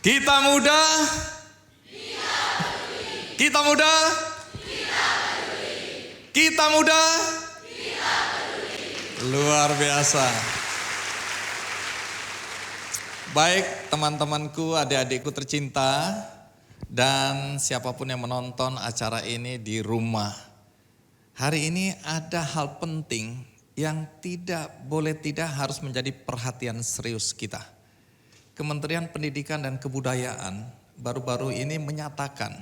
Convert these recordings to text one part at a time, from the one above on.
Kita muda, kita muda, kita muda, luar biasa. Baik teman-temanku, adik-adikku tercinta, dan siapapun yang menonton acara ini di rumah. Hari ini ada hal penting yang tidak harus menjadi perhatian serius kita. Kementerian Pendidikan dan Kebudayaan baru-baru ini menyatakan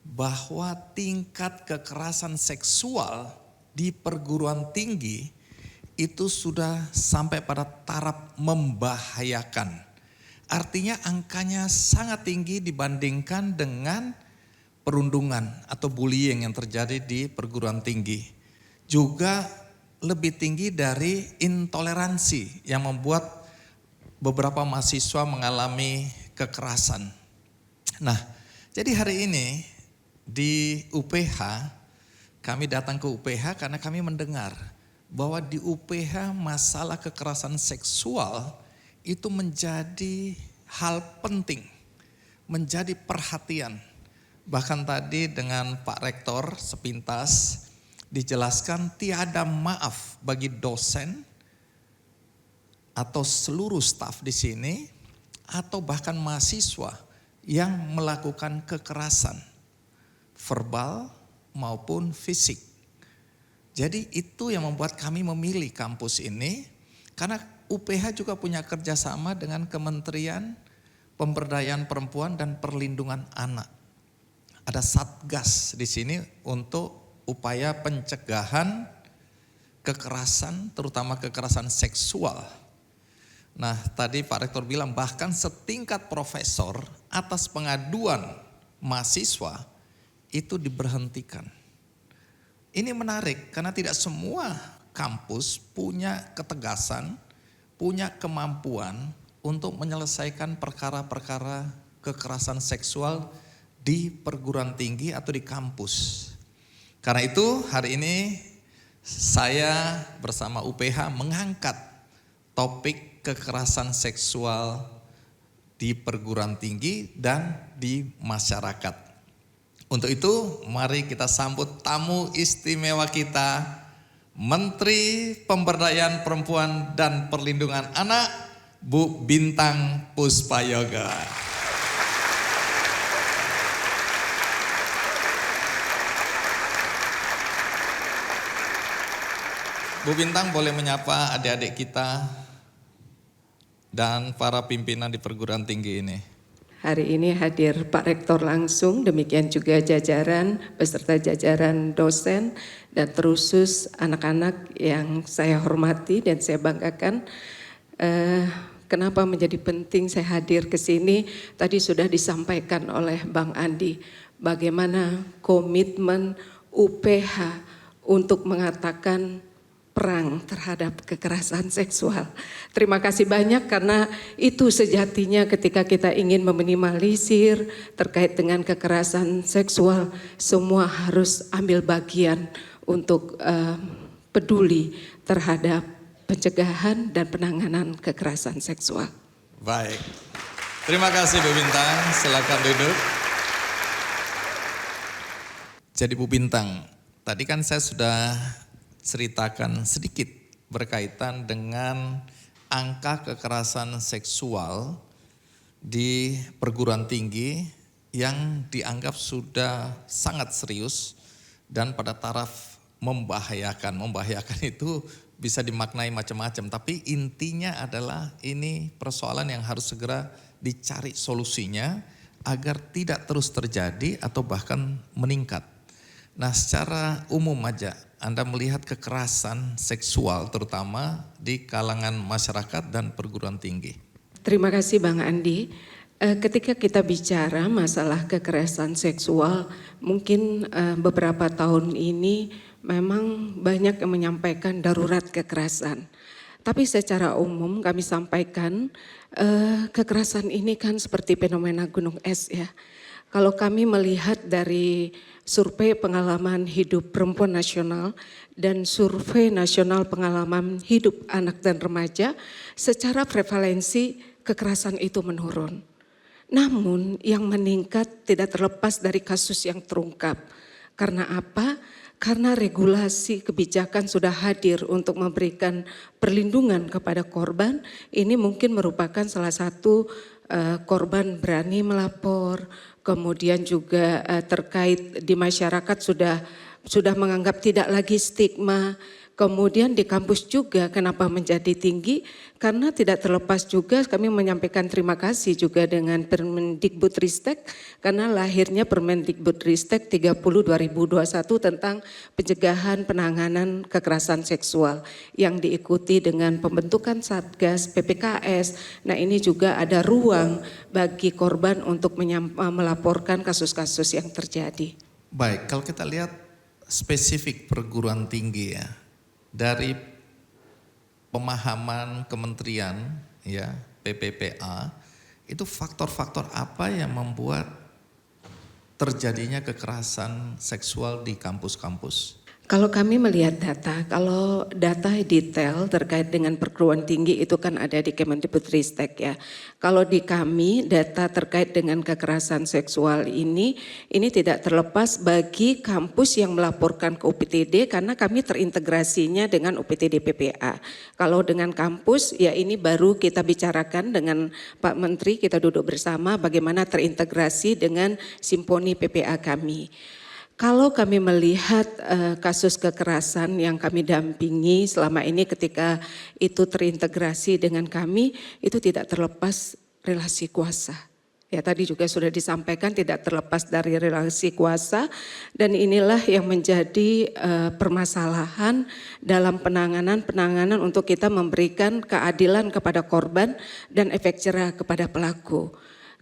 bahwa tingkat kekerasan seksual di perguruan tinggi itu sudah sampai pada taraf membahayakan. Artinya angkanya sangat tinggi dibandingkan dengan perundungan atau bullying yang terjadi di perguruan tinggi. Juga lebih tinggi dari intoleransi yang membuat beberapa mahasiswa mengalami kekerasan. Nah, jadi hari ini di UPH, kami datang ke UPH karena kami mendengar bahwa di UPH masalah kekerasan seksual itu menjadi hal penting, menjadi perhatian. Bahkan tadi dengan Pak Rektor sepintas dijelaskan tiada maaf bagi dosen atau seluruh staf di sini atau bahkan mahasiswa yang melakukan kekerasan verbal maupun fisik. Jadi itu yang membuat kami memilih kampus ini karena UPH juga punya kerjasama dengan Kementerian Pemberdayaan Perempuan dan Perlindungan Anak. Ada satgas di sini untuk upaya pencegahan kekerasan, terutama kekerasan seksual. Nah, tadi Pak Rektor bilang bahkan setingkat profesor atas pengaduan mahasiswa itu diberhentikan. Ini menarik karena tidak semua kampus punya ketegasan, punya kemampuan untuk menyelesaikan perkara-perkara kekerasan seksual di perguruan tinggi atau di kampus. Karena itu hari ini saya bersama UPH mengangkat topik kekerasan seksual di perguruan tinggi dan di masyarakat. Untuk itu mari kita sambut tamu istimewa kita, Menteri Pemberdayaan Perempuan dan Perlindungan Anak, Bu Bintang Puspayoga. Bu Bintang boleh menyapa adik-adik kita dan para pimpinan di perguruan tinggi ini. Hari ini hadir Pak Rektor langsung, demikian juga jajaran beserta jajaran dosen dan terusus anak-anak yang saya hormati dan saya banggakan. Kenapa menjadi penting saya hadir ke sini? Tadi sudah disampaikan oleh Bang Andi bagaimana komitmen UPH untuk mengatakan perang terhadap kekerasan seksual. Terima kasih banyak karena itu sejatinya ketika kita ingin meminimalisir terkait dengan kekerasan seksual, semua harus ambil bagian untuk peduli terhadap pencegahan dan penanganan kekerasan seksual. Baik, terima kasih Bu Bintang, silakan duduk. Jadi Bu Bintang, tadi kan saya sudah ceritakan sedikit berkaitan dengan angka kekerasan seksual di perguruan tinggi yang dianggap sudah sangat serius dan pada taraf membahayakan. Membahayakan itu bisa dimaknai macam-macam, tapi intinya adalah ini persoalan yang harus segera dicari solusinya agar tidak terus terjadi atau bahkan meningkat. Nah, secara umum aja Anda melihat kekerasan seksual terutama di kalangan masyarakat dan perguruan tinggi. Terima kasih Bang Andi. Ketika kita bicara masalah kekerasan seksual, mungkin beberapa tahun ini memang banyak yang menyampaikan darurat kekerasan. Tapi secara umum kami sampaikan kekerasan ini kan seperti fenomena gunung es ya. Kalau kami melihat dari survei pengalaman hidup perempuan nasional dan survei nasional pengalaman hidup anak dan remaja, secara prevalensi kekerasan itu menurun. Namun yang meningkat tidak terlepas dari kasus yang terungkap. Karena apa? Karena regulasi kebijakan sudah hadir untuk memberikan perlindungan kepada korban. Ini mungkin merupakan salah satu korban berani melapor, kemudian juga terkait di masyarakat sudah menganggap tidak lagi stigma. Kemudian di kampus juga kenapa menjadi tinggi? Karena tidak terlepas juga kami menyampaikan terima kasih juga dengan Permendikbudristek karena lahirnya Permendikbudristek 30 2021 tentang pencegahan penanganan kekerasan seksual yang diikuti dengan pembentukan Satgas PPKS. Nah, ini juga ada ruang bagi korban untuk melaporkan kasus-kasus yang terjadi. Baik, kalau kita lihat spesifik perguruan tinggi ya, dari pemahaman kementerian ya PPPA, itu faktor-faktor apa yang membuat terjadinya kekerasan seksual di kampus-kampus? Kalau kami melihat data, kalau data detail terkait dengan perguruan tinggi itu kan ada di Kemendikbudristek ya. Kalau di kami data terkait dengan kekerasan seksual ini tidak terlepas bagi kampus yang melaporkan ke UPTD karena kami terintegrasinya dengan UPTD PPA. Kalau dengan kampus ya ini baru kita bicarakan dengan Pak Menteri, kita duduk bersama bagaimana terintegrasi dengan Simponi PPA kami. Kalau kami melihat kasus kekerasan yang kami dampingi selama ini ketika itu terintegrasi dengan kami, itu tidak terlepas relasi kuasa. Ya tadi juga sudah disampaikan tidak terlepas dari relasi kuasa dan inilah yang menjadi permasalahan dalam penanganan untuk kita memberikan keadilan kepada korban dan efek jerah kepada pelaku.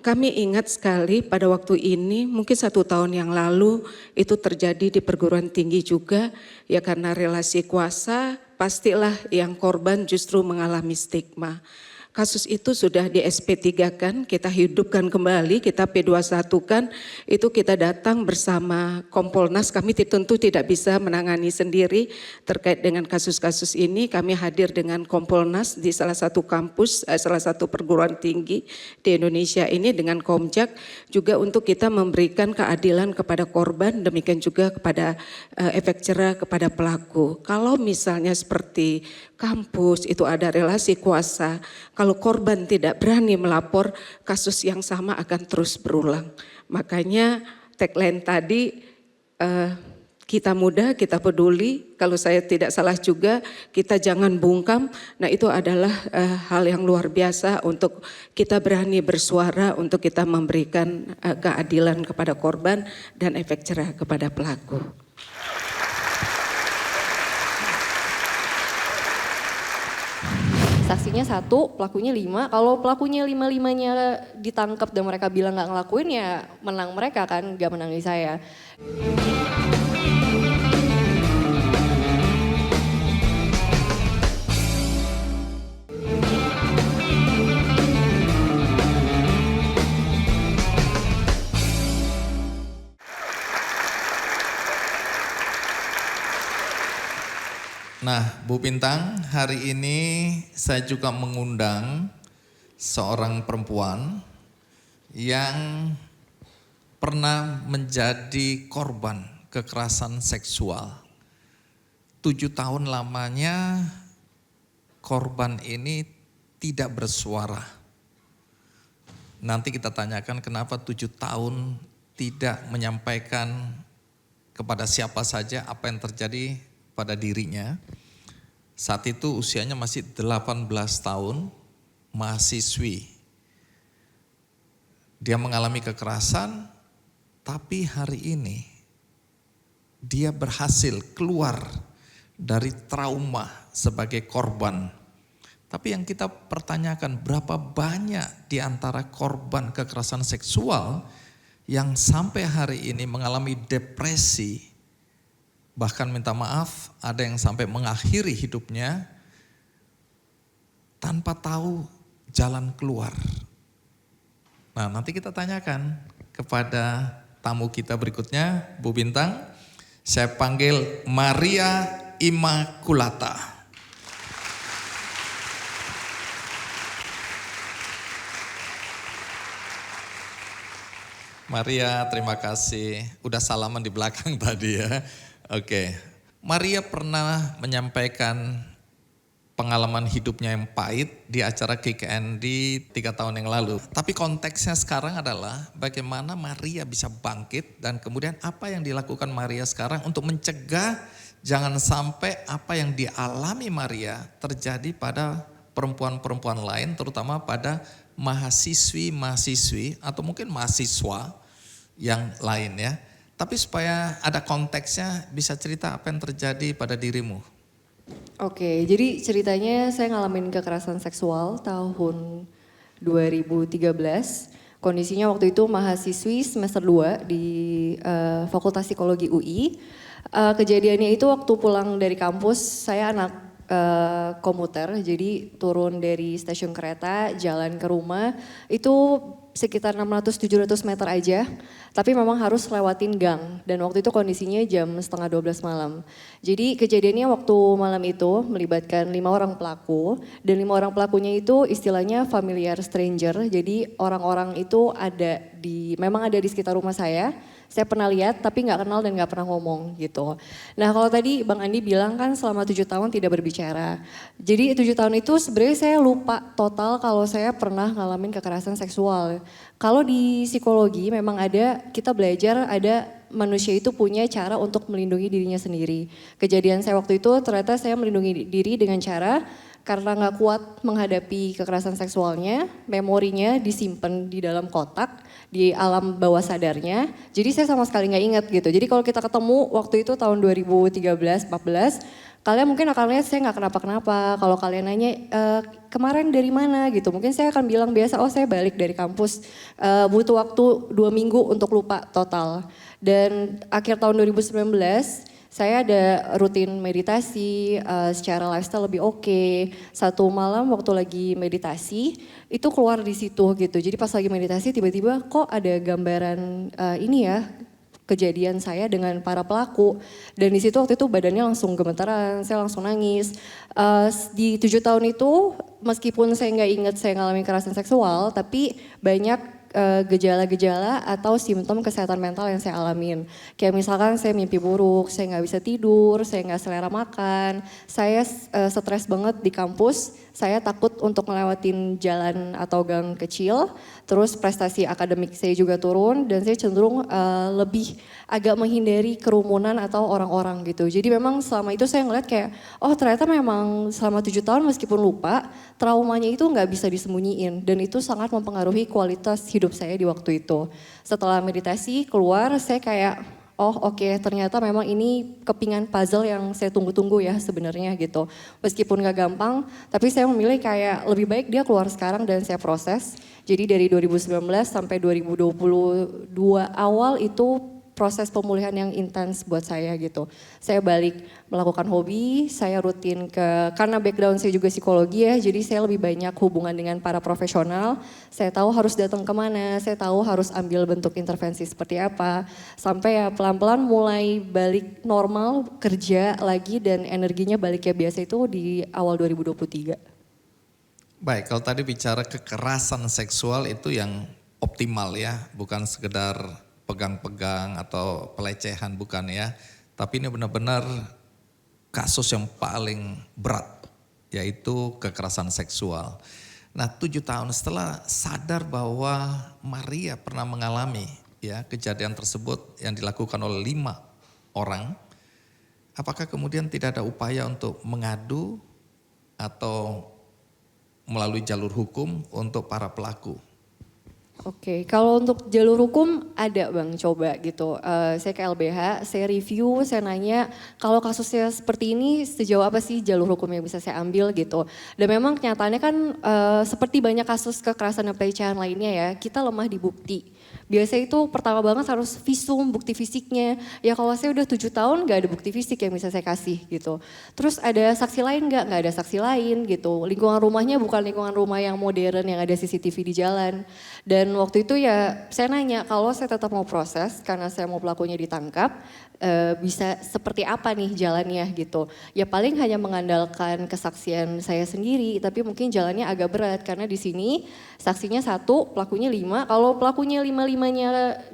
Kami ingat sekali pada waktu ini mungkin 1 tahun yang lalu itu terjadi di perguruan tinggi juga ya karena relasi kuasa pastilah yang korban justru mengalami stigma. Kasus itu sudah di SP3-kan, kita hidupkan kembali, kita P21-kan, itu kita datang bersama Kompolnas, kami tentu tidak bisa menangani sendiri terkait dengan kasus-kasus ini, kami hadir dengan Kompolnas di salah satu kampus, salah satu perguruan tinggi di Indonesia ini dengan Komjak, juga untuk kita memberikan keadilan kepada korban, demikian juga kepada efek jerah kepada pelaku. Kalau misalnya seperti kampus itu ada relasi kuasa, kalau korban tidak berani melapor, kasus yang sama akan terus berulang. Makanya tagline tadi, kita muda, kita peduli, kalau saya tidak salah juga, kita jangan bungkam. Nah itu adalah hal yang luar biasa untuk kita berani bersuara, untuk kita memberikan keadilan kepada korban dan efek jerah kepada pelaku. Saksinya 1, pelakunya 5. Kalau pelakunya 5-5-nya ditangkap dan mereka bilang nggak ngelakuin ya menang mereka kan, nggak menang di saya. Nah, Bu Bintang, hari ini saya juga mengundang seorang perempuan yang pernah menjadi korban kekerasan seksual. 7 tahun lamanya korban ini tidak bersuara. Nanti kita tanyakan kenapa 7 tahun tidak menyampaikan kepada siapa saja apa yang terjadi pada dirinya. Saat itu usianya masih 18 tahun, mahasiswi. Dia mengalami kekerasan, tapi hari ini dia berhasil keluar dari trauma sebagai korban. Tapi yang kita pertanyakan, berapa banyak di antara korban kekerasan seksual yang sampai hari ini mengalami depresi, bahkan minta maaf, ada yang sampai mengakhiri hidupnya tanpa tahu jalan keluar. Nah, nanti kita tanyakan kepada tamu kita berikutnya, Bu Bintang. Saya panggil Maria Immaculata. Maria, terima kasih. Udah salaman di belakang tadi ya. Oke. Maria pernah menyampaikan pengalaman hidupnya yang pahit di acara KKN di 3 tahun yang lalu. Tapi konteksnya sekarang adalah bagaimana Maria bisa bangkit dan kemudian apa yang dilakukan Maria sekarang untuk mencegah jangan sampai apa yang dialami Maria terjadi pada perempuan-perempuan lain, terutama pada mahasiswi-mahasiswi atau mungkin mahasiswa yang lain ya. Tapi supaya ada konteksnya, bisa cerita apa yang terjadi pada dirimu. Oke, jadi ceritanya saya ngalamin kekerasan seksual tahun 2013. Kondisinya waktu itu mahasiswi semester 2 di Fakultas Psikologi UI. Kejadiannya itu waktu pulang dari kampus, saya anak komuter, jadi turun dari stasiun kereta, jalan ke rumah, itu sekitar 600-700 meter aja, tapi memang harus lewatin gang, dan waktu itu kondisinya jam setengah 12 malam. Jadi kejadiannya waktu malam itu melibatkan 5 orang pelaku, dan 5 orang pelakunya itu istilahnya familiar stranger, jadi orang-orang itu memang ada di sekitar rumah saya pernah lihat tapi nggak kenal dan nggak pernah ngomong gitu. Nah kalau tadi Bang Andi bilang kan selama 7 tahun tidak berbicara. Jadi 7 tahun itu sebenarnya saya lupa total kalau saya pernah ngalamin kekerasan seksual. Kalau di psikologi memang kita belajar ada manusia itu punya cara untuk melindungi dirinya sendiri. Kejadian saya waktu itu ternyata saya melindungi diri dengan cara karena nggak kuat menghadapi kekerasan seksualnya, memorinya disimpan di dalam kotak, di alam bawah sadarnya. Jadi saya sama sekali nggak ingat gitu. Jadi kalau kita ketemu waktu itu tahun 2013-14, kalian mungkin akan lihat saya nggak kenapa-kenapa. Kalau kalian nanya kemarin dari mana gitu, mungkin saya akan bilang biasa, oh saya balik dari kampus, butuh waktu 2 minggu untuk lupa total. Dan akhir tahun 2019, saya ada rutin meditasi, secara lifestyle lebih oke. Satu malam waktu lagi meditasi, itu keluar di situ gitu. Jadi pas lagi meditasi tiba-tiba kok ada gambaran ini ya, kejadian saya dengan para pelaku. Dan di situ waktu itu badannya langsung gemetaran, saya langsung nangis. Di 7 tahun itu meskipun saya nggak ingat saya ngalamin kekerasan seksual, tapi banyak gejala-gejala atau simptom kesehatan mental yang saya alamin. Kayak misalkan saya mimpi buruk, saya nggak bisa tidur, saya nggak selera makan, saya stres banget di kampus, saya takut untuk ngelewatin jalan atau gang kecil, terus prestasi akademik saya juga turun dan saya cenderung lebih agak menghindari kerumunan atau orang-orang gitu. Jadi memang selama itu saya ngeliat kayak, oh ternyata memang selama 7 tahun meskipun lupa, traumanya itu nggak bisa disembunyiin dan itu sangat mempengaruhi kualitas hidup saya di waktu itu. Setelah meditasi keluar saya kayak, oh oke, ternyata memang ini kepingan puzzle yang saya tunggu-tunggu ya sebenarnya gitu. Meskipun gak gampang, tapi saya memilih kayak lebih baik dia keluar sekarang dan saya proses. Jadi dari 2019 sampai 2022 awal itu proses pemulihan yang intens buat saya gitu. Saya balik melakukan hobi, saya rutin karena background saya juga psikologi ya, jadi saya lebih banyak hubungan dengan para profesional. Saya tahu harus datang kemana, saya tahu harus ambil bentuk intervensi seperti apa. Sampai ya pelan-pelan mulai balik normal, kerja lagi dan energinya balik kayak biasa itu di awal 2023. Baik, kalau tadi bicara kekerasan seksual itu yang optimal ya, bukan sekedar pegang-pegang atau pelecehan, bukan ya. Tapi ini benar-benar kasus yang paling berat, yaitu kekerasan seksual. Nah 7 tahun setelah sadar bahwa Maria pernah mengalami ya kejadian tersebut yang dilakukan oleh 5 orang, apakah kemudian tidak ada upaya untuk mengadu atau melalui jalur hukum untuk para pelaku? Oke, kalau untuk jalur hukum ada Bang, coba gitu. Saya ke LBH, saya review, saya nanya kalau kasusnya seperti ini sejauh apa sih jalur hukum yang bisa saya ambil gitu. Dan memang kenyataannya kan seperti banyak kasus kekerasan dan pelecehan lainnya ya, kita lemah di bukti. Biasanya itu pertama banget harus visum, bukti fisiknya. Ya kalau saya udah 7 tahun gak ada bukti fisik yang bisa saya kasih gitu. Terus ada saksi lain gak? Gak ada saksi lain gitu. Lingkungan rumahnya bukan lingkungan rumah yang modern yang ada CCTV di jalan. Dan Dan waktu itu ya saya nanya kalau saya tetap mau proses karena saya mau pelakunya ditangkap, bisa seperti apa nih jalannya gitu. Ya paling hanya mengandalkan kesaksian saya sendiri, tapi mungkin jalannya agak berat karena di sini saksinya 1, pelakunya 5. Kalau pelakunya 5-5-nya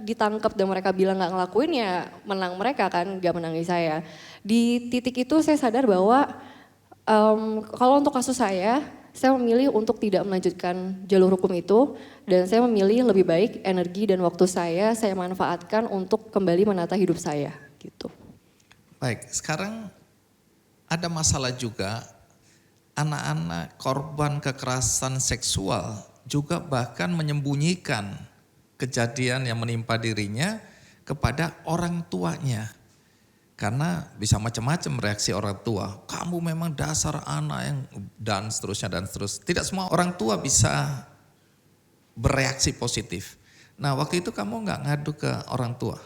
ditangkap dan mereka bilang nggak ngelakuin ya menang mereka kan, nggak menangi saya. Di titik itu saya sadar bahwa kalau untuk kasus saya memilih untuk tidak melanjutkan jalur hukum itu dan saya memilih lebih baik energi dan waktu saya manfaatkan untuk kembali menata hidup saya gitu. Baik, sekarang ada masalah juga anak-anak korban kekerasan seksual juga bahkan menyembunyikan kejadian yang menimpa dirinya kepada orang tuanya. Karena bisa macam-macam reaksi orang tua. Kamu memang dasar anak yang dan seterusnya dan seterusnya. Tidak semua orang tua bisa bereaksi positif. Nah waktu itu kamu nggak ngadu ke orang tua?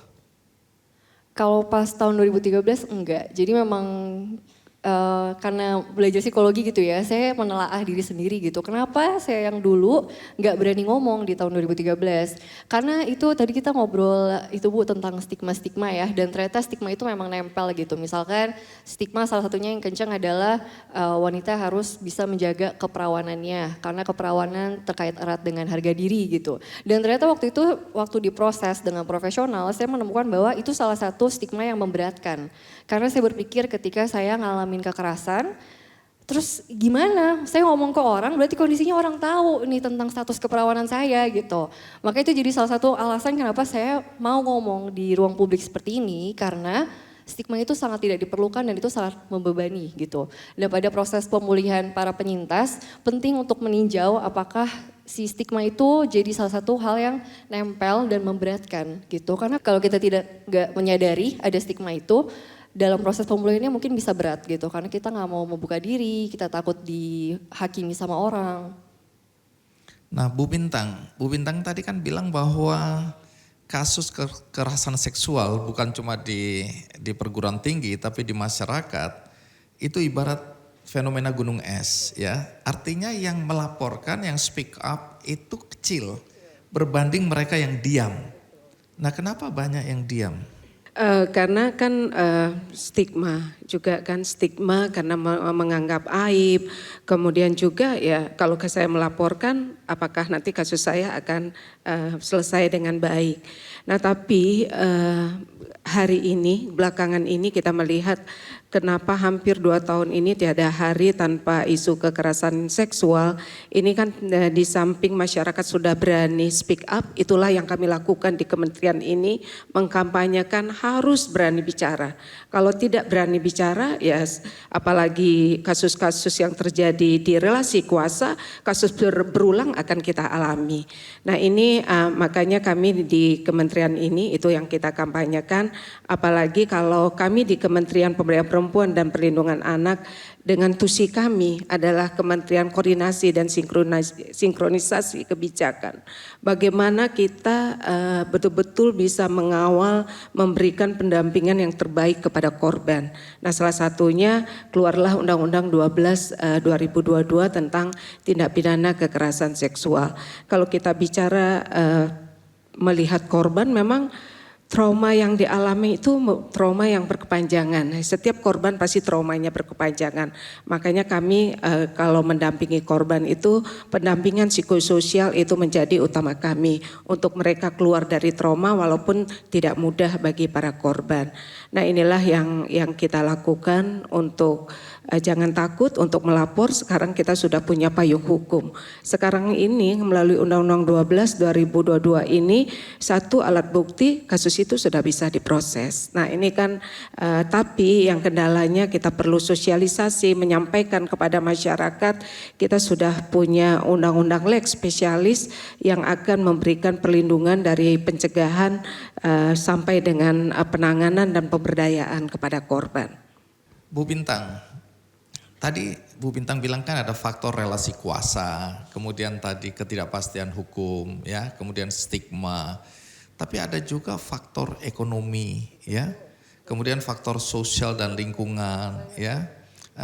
Kalau pas tahun 2013 enggak. Jadi memang karena belajar psikologi gitu ya, saya menelaah diri sendiri gitu. Kenapa saya yang dulu nggak berani ngomong di tahun 2013? Karena itu tadi kita ngobrol itu Bu tentang stigma-stigma ya, dan ternyata stigma itu memang nempel gitu. Misalkan stigma salah satunya yang kencang adalah wanita harus bisa menjaga keperawanannya, karena keperawanan terkait erat dengan harga diri gitu. Dan ternyata waktu itu, waktu diproses dengan profesional, saya menemukan bahwa itu salah satu stigma yang memberatkan. Karena saya berpikir ketika saya ngalamin kekerasan, terus gimana? Saya ngomong ke orang, berarti kondisinya orang tahu nih tentang status keperawanan saya gitu. Maka itu jadi salah satu alasan kenapa saya mau ngomong di ruang publik seperti ini, karena stigma itu sangat tidak diperlukan dan itu sangat membebani gitu. Dan pada proses pemulihan para penyintas, penting untuk meninjau apakah si stigma itu jadi salah satu hal yang nempel dan memberatkan gitu. Karena kalau kita nggak menyadari ada stigma itu, dalam proses pemulihannya mungkin bisa berat gitu. Karena kita nggak mau membuka diri, kita takut dihakimi sama orang. Nah Bu Bintang tadi kan bilang bahwa kasus kekerasan seksual bukan cuma di perguruan tinggi tapi di masyarakat itu ibarat fenomena gunung es ya. Artinya yang melaporkan, yang speak up itu kecil berbanding mereka yang diam. Nah kenapa banyak yang diam? Karena kan stigma juga kan, stigma karena menganggap aib, kemudian juga ya kalau saya melaporkan apakah nanti kasus saya akan selesai dengan baik. Nah tapi hari ini, belakangan ini kita melihat kenapa hampir 2 tahun ini tiada hari tanpa isu kekerasan seksual. Ini kan di samping masyarakat sudah berani speak up, itulah yang kami lakukan di kementerian ini, mengkampanyekan harus berani bicara. Kalau tidak berani bicara ya apalagi kasus-kasus yang terjadi di relasi kuasa, kasus berulang akan kita alami. Nah ini makanya kami di kementerian ini itu yang kita kampanyekan, apalagi kalau kami di Kementerian Pemberdayaan Perempuan dan Perlindungan Anak dengan tusi kami adalah Kementerian Koordinasi dan Sinkronisasi Kebijakan. Bagaimana kita betul-betul bisa mengawal, memberikan pendampingan yang terbaik kepada korban. Nah salah satunya keluarlah Undang-Undang 12 2022 tentang tindak pidana kekerasan seksual. Kalau kita bicara melihat korban, memang trauma yang dialami itu trauma yang berkepanjangan. Setiap korban pasti traumanya berkepanjangan. Makanya kami kalau mendampingi korban itu pendampingan psikososial itu menjadi utama kami untuk mereka keluar dari trauma walaupun tidak mudah bagi para korban. Nah inilah yang kita lakukan untuk jangan takut untuk melapor. Sekarang kita sudah punya payung hukum. Sekarang ini melalui Undang-Undang 12 2022 ini satu alat bukti kasus itu sudah bisa diproses. Nah ini kan tapi yang kendalanya kita perlu sosialisasi, menyampaikan kepada masyarakat. Kita sudah punya undang-undang lex spesialis yang akan memberikan perlindungan dari pencegahan sampai dengan penanganan dan pemberdayaan kepada korban. Bu Bintang, tadi Bu Bintang bilang kan ada faktor relasi kuasa, kemudian tadi ketidakpastian hukum, ya, kemudian stigma. Tapi ada juga faktor ekonomi, ya, kemudian faktor sosial dan lingkungan, ya.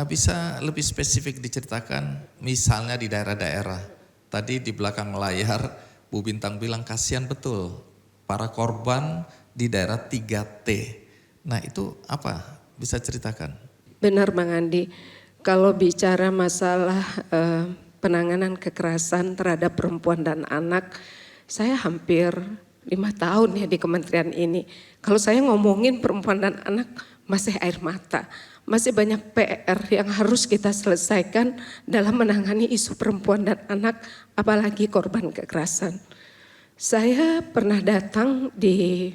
Bisa lebih spesifik diceritakan, misalnya di daerah-daerah. Tadi di belakang layar Bu Bintang bilang kasihan betul para korban di daerah 3T. Nah itu apa? Bisa ceritakan? Benar Bang Andi, kalau bicara masalah penanganan kekerasan terhadap perempuan dan anak, saya hampir 5 tahun ya di kementerian ini. Kalau saya ngomongin perempuan dan anak masih air mata. Masih banyak PR yang harus kita selesaikan dalam menangani isu perempuan dan anak, apalagi korban kekerasan. Saya pernah datang di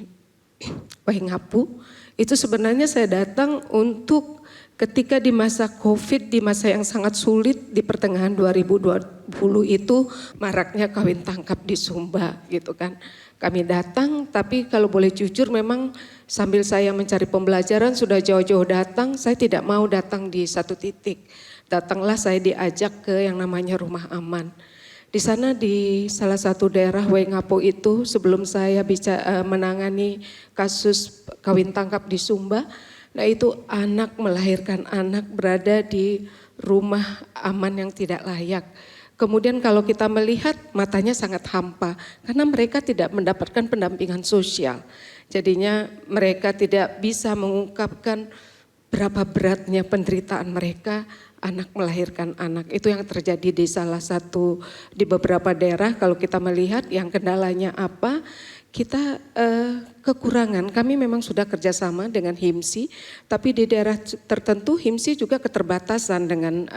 Waingapu, itu sebenarnya saya datang untuk ketika di masa COVID, di masa yang sangat sulit di pertengahan 2020 itu maraknya kawin tangkap di Sumba gitu kan. Kami datang, tapi kalau boleh jujur memang sambil saya mencari pembelajaran sudah jauh-jauh datang, saya tidak mau datang di satu titik. Datanglah saya diajak ke yang namanya Rumah Aman. Di sana di salah satu daerah Waingapu itu sebelum saya bisa menangani kasus kawin tangkap di Sumba, nah itu anak melahirkan anak berada di rumah aman yang tidak layak. Kemudian kalau kita melihat matanya sangat hampa karena mereka tidak mendapatkan pendampingan sosial. Jadinya mereka tidak bisa mengungkapkan berapa beratnya penderitaan mereka anak melahirkan anak. Itu yang terjadi di salah satu di beberapa daerah. Kalau kita melihat yang kendalanya apa, kita kekurangan. Kami memang sudah kerjasama dengan HIMSI, tapi di daerah tertentu HIMSI juga keterbatasan dengan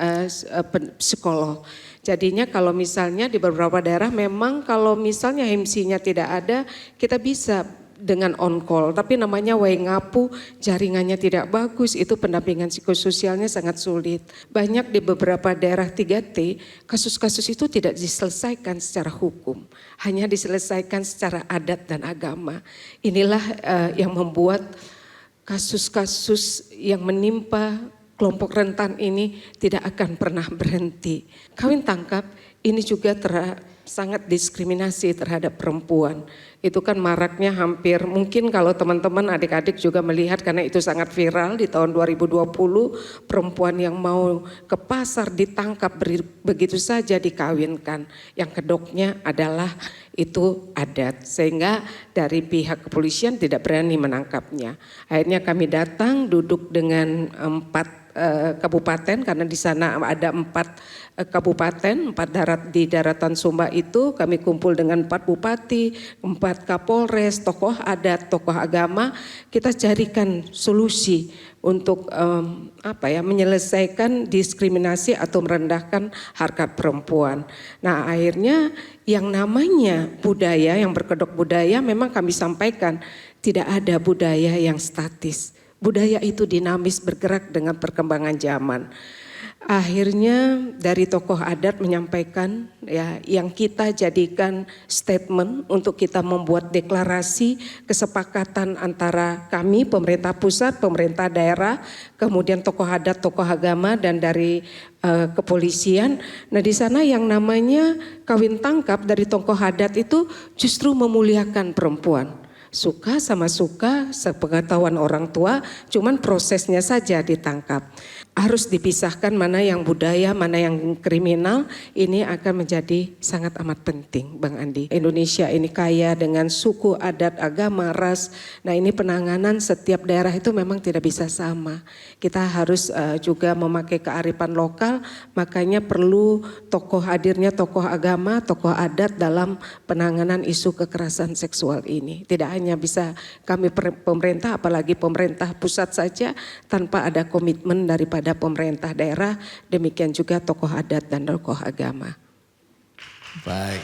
psikolog. Jadinya kalau misalnya di beberapa daerah memang kalau misalnya HIMSI-nya tidak ada, kita bisa dengan on call, tapi namanya Waingapu jaringannya tidak bagus, itu pendampingan psikososialnya sangat sulit. Banyak di beberapa daerah 3T, kasus-kasus itu tidak diselesaikan secara hukum, hanya diselesaikan secara adat dan agama. Inilah yang membuat kasus-kasus yang menimpa kelompok rentan ini tidak akan pernah berhenti. Kawin tangkap ini juga sangat diskriminasi terhadap perempuan. Itu kan maraknya hampir, mungkin kalau teman-teman adik-adik juga melihat karena itu sangat viral di tahun 2020, perempuan yang mau ke pasar ditangkap begitu saja dikawinkan. Yang kedoknya adalah itu adat, sehingga dari pihak kepolisian tidak berani menangkapnya. Akhirnya kami datang duduk dengan 4 kabupaten karena di sana ada 4 kabupaten, 4 di daratan Sumba itu kami kumpul dengan 4 bupati, 4 kapolres, tokoh adat, tokoh agama, kita carikan solusi untuk menyelesaikan diskriminasi atau merendahkan harkat perempuan. Nah akhirnya yang namanya budaya, yang berkedok budaya memang kami sampaikan tidak ada budaya yang statis. Budaya itu dinamis bergerak dengan perkembangan zaman. Akhirnya dari tokoh adat menyampaikan ya yang kita jadikan statement untuk kita membuat deklarasi kesepakatan antara kami pemerintah pusat, pemerintah daerah, kemudian tokoh adat, tokoh agama dan dari kepolisian. Nah di sana yang namanya kawin tangkap dari tokoh adat itu justru memuliakan perempuan. Suka sama suka, sepengetahuan orang tua, cuman prosesnya saja ditangkap. Harus dipisahkan mana yang budaya, mana yang kriminal, ini akan menjadi sangat amat penting Bang Andi. Indonesia ini kaya dengan suku, adat, agama, ras, nah ini penanganan setiap daerah itu memang tidak bisa sama. Kita harus juga memakai kearifan lokal, makanya perlu hadirnya tokoh agama, tokoh adat dalam penanganan isu kekerasan seksual ini. Tidak hanya bisa kami pemerintah, apalagi pemerintah pusat saja tanpa ada komitmen daripada pemerintah daerah, demikian juga tokoh adat dan tokoh agama. Baik.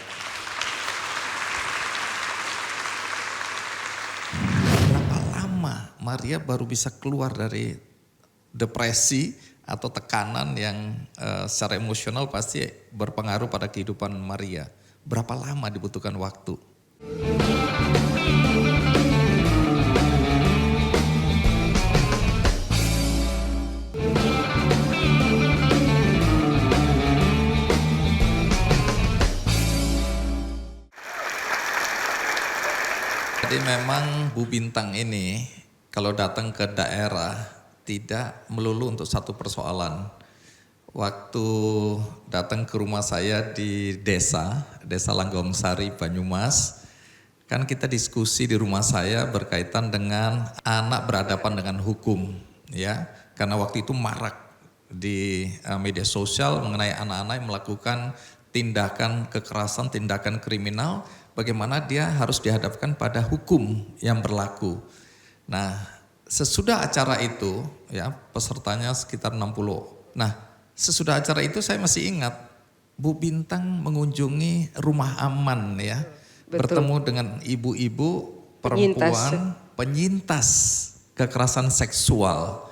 Berapa lama Maria baru bisa keluar dari depresi atau tekanan yang secara emosional pasti berpengaruh pada kehidupan Maria? Berapa lama dibutuhkan waktu? Jadi memang Bu Bintang ini kalau datang ke daerah tidak melulu untuk satu persoalan. waktu datang ke rumah saya di desa Langgong Sari, Banyumas. Kan kita diskusi di rumah saya berkaitan dengan anak berhadapan dengan hukum, ya. Karena waktu itu marak di media sosial mengenai anak-anak yang melakukan tindakan kekerasan, tindakan kriminal, bagaimana dia harus dihadapkan pada hukum yang berlaku. Nah, sesudah acara itu, ya pesertanya sekitar 60. Nah, sesudah acara itu saya masih ingat Bu Bintang mengunjungi rumah aman, ya. Betul. Bertemu dengan ibu-ibu perempuan penyintas kekerasan seksual.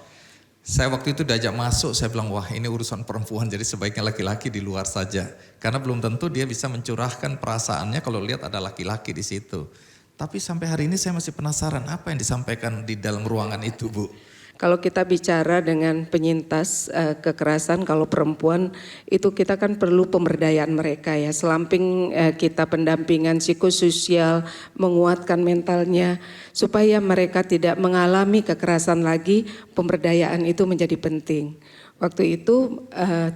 Saya waktu itu diajak masuk, saya bilang wah ini urusan perempuan jadi sebaiknya laki-laki di luar saja. Karena belum tentu dia bisa mencurahkan perasaannya kalau lihat ada laki-laki di situ. Tapi sampai hari ini saya masih penasaran apa yang disampaikan di dalam ruangan itu, Bu. Kalau kita bicara dengan penyintas kekerasan, kalau perempuan itu kita kan perlu pemberdayaan mereka ya. Selamping kita pendampingan psikososial, menguatkan mentalnya supaya mereka tidak mengalami kekerasan lagi, pemberdayaan itu menjadi penting. Waktu itu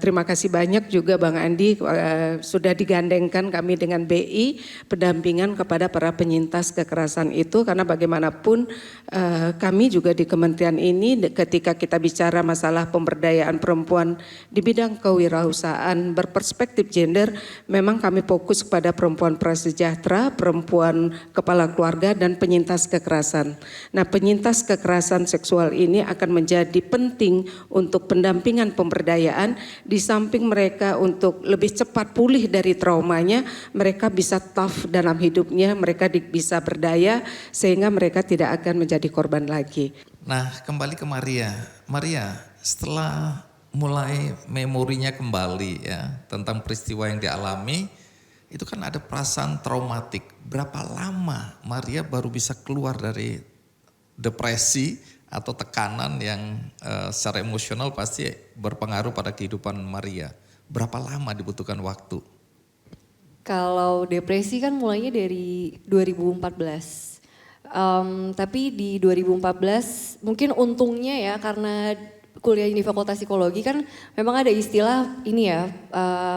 terima kasih banyak juga Bang Andi sudah digandengkan kami dengan BI pendampingan kepada para penyintas kekerasan itu karena bagaimanapun kami juga di kementerian ini ketika kita bicara masalah pemberdayaan perempuan di bidang kewirausahaan berperspektif gender memang kami fokus kepada perempuan prasejahtera, perempuan kepala keluarga dan penyintas kekerasan. Nah, penyintas kekerasan seksual ini akan menjadi penting untuk pendampingan pemberdayaan di samping mereka untuk lebih cepat pulih dari traumanya, mereka bisa tough dalam hidupnya, mereka bisa berdaya sehingga mereka tidak akan menjadi korban lagi. Nah, kembali ke Maria. Maria, setelah mulai memorinya kembali ya tentang peristiwa yang dialami, itu kan ada perasaan traumatik. Berapa lama Maria baru bisa keluar dari depresi atau tekanan yang secara emosional pasti berpengaruh pada kehidupan Maria? Berapa lama dibutuhkan waktu? Kalau depresi kan mulainya dari 2014. Tapi di 2014 mungkin untungnya ya karena kuliah di Fakultas Psikologi kan memang ada istilah ini ya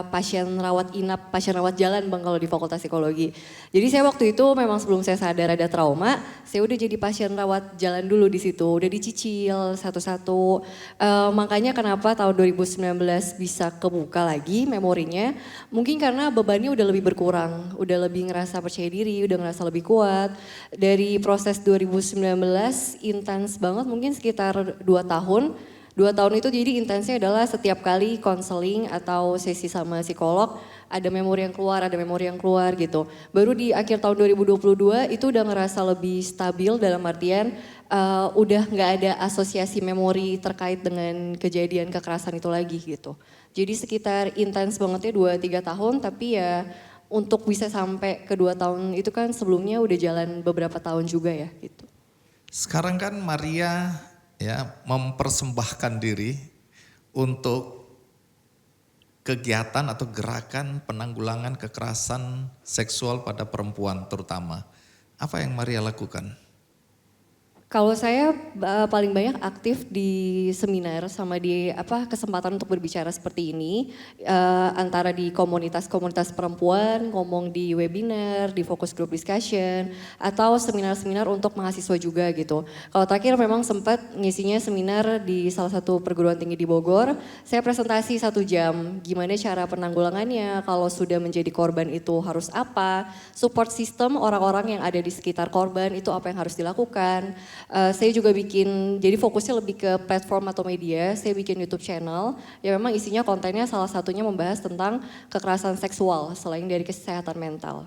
pasien rawat inap, pasien rawat jalan Bang kalau di Fakultas Psikologi. Jadi saya waktu itu memang sebelum saya sadar ada trauma, saya udah jadi pasien rawat jalan dulu di situ, udah dicicil satu-satu. Makanya kenapa tahun 2019 bisa kebuka lagi memorinya, mungkin karena bebannya udah lebih berkurang, udah lebih ngerasa percaya diri, udah ngerasa lebih kuat. Dari proses 2019 intens banget mungkin sekitar 2 tahun. 2 tahun itu jadi intensnya adalah setiap kali konseling atau sesi sama psikolog ada memori yang keluar gitu. Baru di akhir tahun 2022 itu udah ngerasa lebih stabil dalam artian udah gak ada asosiasi memori terkait dengan kejadian kekerasan itu lagi gitu. Jadi sekitar intens bangetnya 2-3 tahun tapi ya untuk bisa sampai ke 2 tahun itu kan sebelumnya udah jalan beberapa tahun juga ya gitu. Sekarang kan Maria ya mempersembahkan diri untuk kegiatan atau gerakan penanggulangan kekerasan seksual pada perempuan terutama. Apa yang Maria lakukan? Kalau saya paling banyak aktif di seminar sama di kesempatan untuk berbicara seperti ini antara di komunitas-komunitas perempuan, ngomong di webinar, di focus group discussion atau seminar-seminar untuk mahasiswa juga gitu. Kalau terakhir memang sempat ngisinya seminar di salah satu perguruan tinggi di Bogor, saya presentasi 1 jam gimana cara penanggulangannya, kalau sudah menjadi korban itu harus apa, support system orang-orang yang ada di sekitar korban itu apa yang harus dilakukan. Saya juga bikin, jadi fokusnya lebih ke platform atau media, saya bikin YouTube channel yang memang isinya kontennya salah satunya membahas tentang kekerasan seksual selain dari kesehatan mental.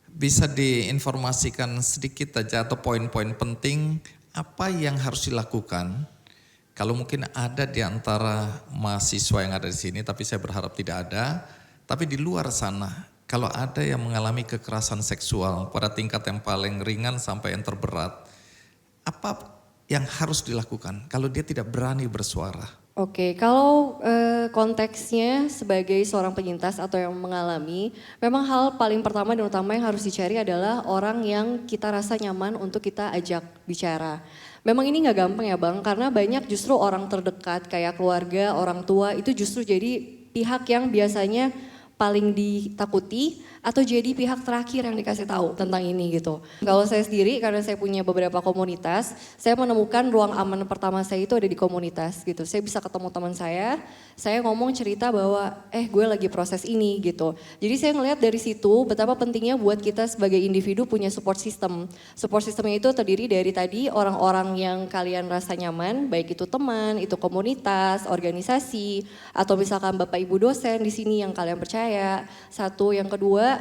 Bisa diinformasikan sedikit aja atau poin-poin penting apa yang harus dilakukan? Kalau mungkin ada di antara mahasiswa yang ada di sini, tapi saya berharap tidak ada, tapi di luar sana kalau ada yang mengalami kekerasan seksual pada tingkat yang paling ringan sampai yang terberat, apa yang harus dilakukan kalau dia tidak berani bersuara? Oke, kalau konteksnya sebagai seorang penyintas atau yang mengalami, memang hal paling pertama dan utama yang harus dicari adalah orang yang kita rasa nyaman untuk kita ajak bicara. Memang ini nggak gampang ya Bang, karena banyak justru orang terdekat kayak keluarga, orang tua itu justru jadi pihak yang biasanya paling ditakuti atau jadi pihak terakhir yang dikasih tahu tentang ini gitu. Kalau saya sendiri karena saya punya beberapa komunitas, saya menemukan ruang aman pertama saya itu ada di komunitas gitu. Saya bisa ketemu teman saya ngomong cerita bahwa gue lagi proses ini gitu. Jadi saya ngelihat dari situ betapa pentingnya buat kita sebagai individu punya support system. Support systemnya itu terdiri dari tadi orang-orang yang kalian rasa nyaman, baik itu teman, itu komunitas, organisasi, atau misalkan Bapak Ibu dosen di sini yang kalian percaya. Satu, yang kedua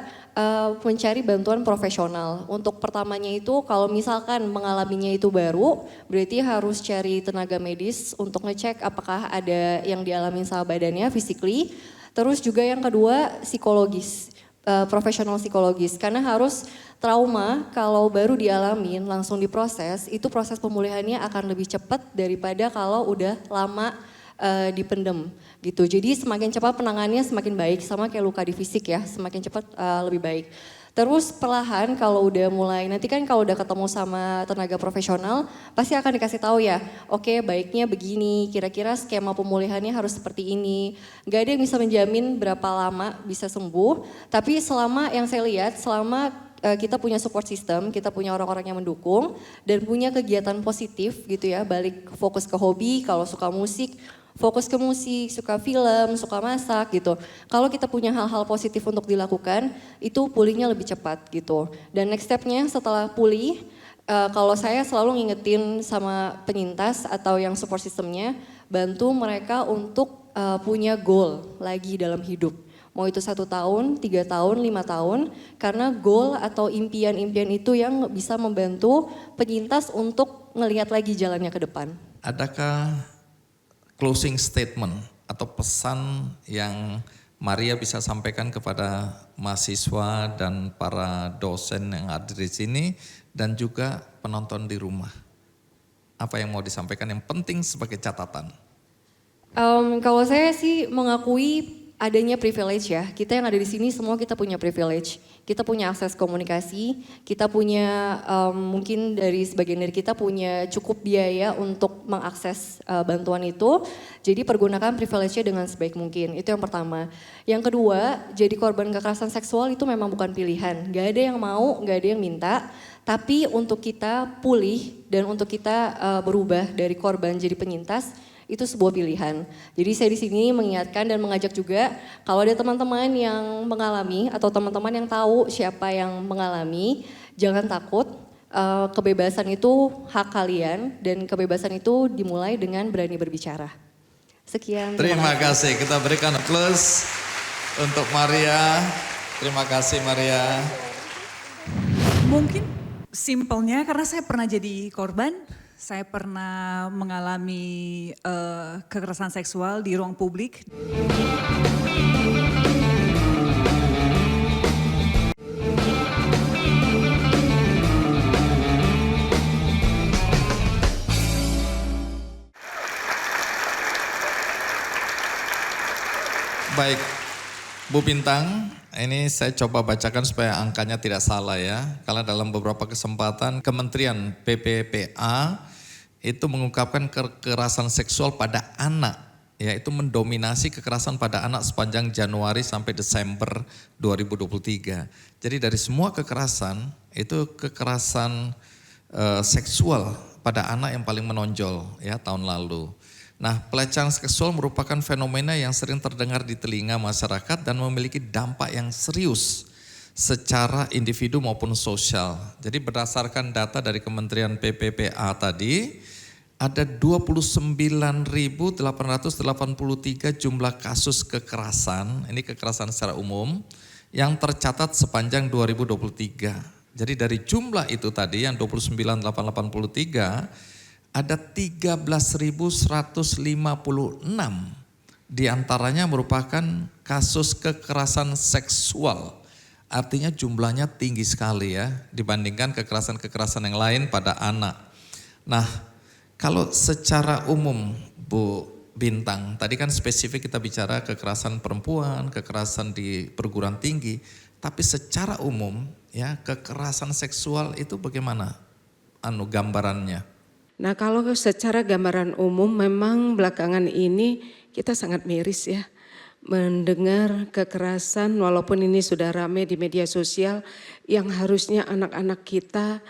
mencari bantuan profesional. Untuk pertamanya itu kalau misalkan mengalaminya itu baru, berarti harus cari tenaga medis untuk ngecek apakah ada yang dialami sama badannya physically. Terus juga yang kedua psikologis, profesional psikologis. Karena harus trauma kalau baru dialamin langsung diproses, itu proses pemulihannya akan lebih cepat daripada kalau udah lama dipendem gitu. Jadi semakin cepat penanganannya semakin baik, sama kayak luka di fisik ya, semakin cepat lebih baik. Terus perlahan kalau udah mulai, nanti kan kalau udah ketemu sama tenaga profesional pasti akan dikasih tahu ya, oke, baiknya begini, kira-kira skema pemulihannya harus seperti ini. Gak ada yang bisa menjamin berapa lama bisa sembuh, tapi selama yang saya lihat, selama kita punya support system, kita punya orang-orang yang mendukung dan punya kegiatan positif gitu ya, balik fokus ke hobi, kalau suka musik, fokus ke musik, suka film, suka masak gitu. Kalau kita punya hal-hal positif untuk dilakukan, itu pulihnya lebih cepat gitu. Dan next stepnya setelah pulih, kalau saya selalu ngingetin sama penyintas atau yang support systemnya, bantu mereka untuk punya goal lagi dalam hidup. Mau itu 1 tahun, 3 tahun, 5 tahun, karena goal atau impian-impian itu yang bisa membantu penyintas untuk ngelihat lagi jalannya ke depan. Adakah closing statement atau pesan yang Maria bisa sampaikan kepada mahasiswa dan para dosen yang hadir di sini dan juga penonton di rumah? Apa yang mau disampaikan yang penting sebagai catatan? Kalau saya sih mengakui adanya privilege ya. Kita yang ada di sini semua kita punya privilege. Kita punya akses komunikasi, kita punya mungkin dari sebagian dari kita punya cukup biaya untuk mengakses bantuan itu. Jadi pergunakan privilege-nya dengan sebaik mungkin. Itu yang pertama. Yang kedua, jadi korban kekerasan seksual itu memang bukan pilihan. Gak ada yang mau, gak ada yang minta. Tapi untuk kita pulih dan untuk kita berubah dari korban jadi penyintas, itu sebuah pilihan. Jadi saya di sini mengingatkan dan mengajak juga kalau ada teman-teman yang mengalami atau teman-teman yang tahu siapa yang mengalami, jangan takut. Kebebasan itu hak kalian dan kebebasan itu dimulai dengan berani berbicara. Sekian. Terima kasih. Kita berikan aplaus untuk Maria. Terima kasih Maria. Mungkin simpelnya karena saya pernah jadi korban. Saya pernah mengalami kekerasan seksual di ruang publik. Baik, Bu Bintang, ini saya coba bacakan supaya angkanya tidak salah ya. Karena dalam beberapa kesempatan Kementerian PPPA itu mengungkapkan kekerasan seksual pada anak, yaitu mendominasi kekerasan pada anak sepanjang Januari sampai Desember 2023. Jadi dari semua kekerasan, itu kekerasan seksual pada anak yang paling menonjol ya tahun lalu. Nah, pelecehan seksual merupakan fenomena yang sering terdengar di telinga masyarakat dan memiliki dampak yang serius secara individu maupun sosial. Jadi berdasarkan data dari Kementerian PPPA tadi, ada 29.883 jumlah kasus kekerasan, ini kekerasan secara umum, yang tercatat sepanjang 2023. Jadi dari jumlah itu tadi yang 29.883, ada 13.156 diantaranya merupakan kasus kekerasan seksual. Artinya jumlahnya tinggi sekali ya dibandingkan kekerasan-kekerasan yang lain pada anak. Nah, kalau secara umum Bu Bintang, tadi kan spesifik kita bicara kekerasan perempuan, kekerasan di perguruan tinggi, tapi secara umum ya kekerasan seksual itu bagaimana gambarannya? Nah kalau secara gambaran umum memang belakangan ini kita sangat miris ya. Mendengar kekerasan walaupun ini sudah ramai di media sosial yang harusnya anak-anak kita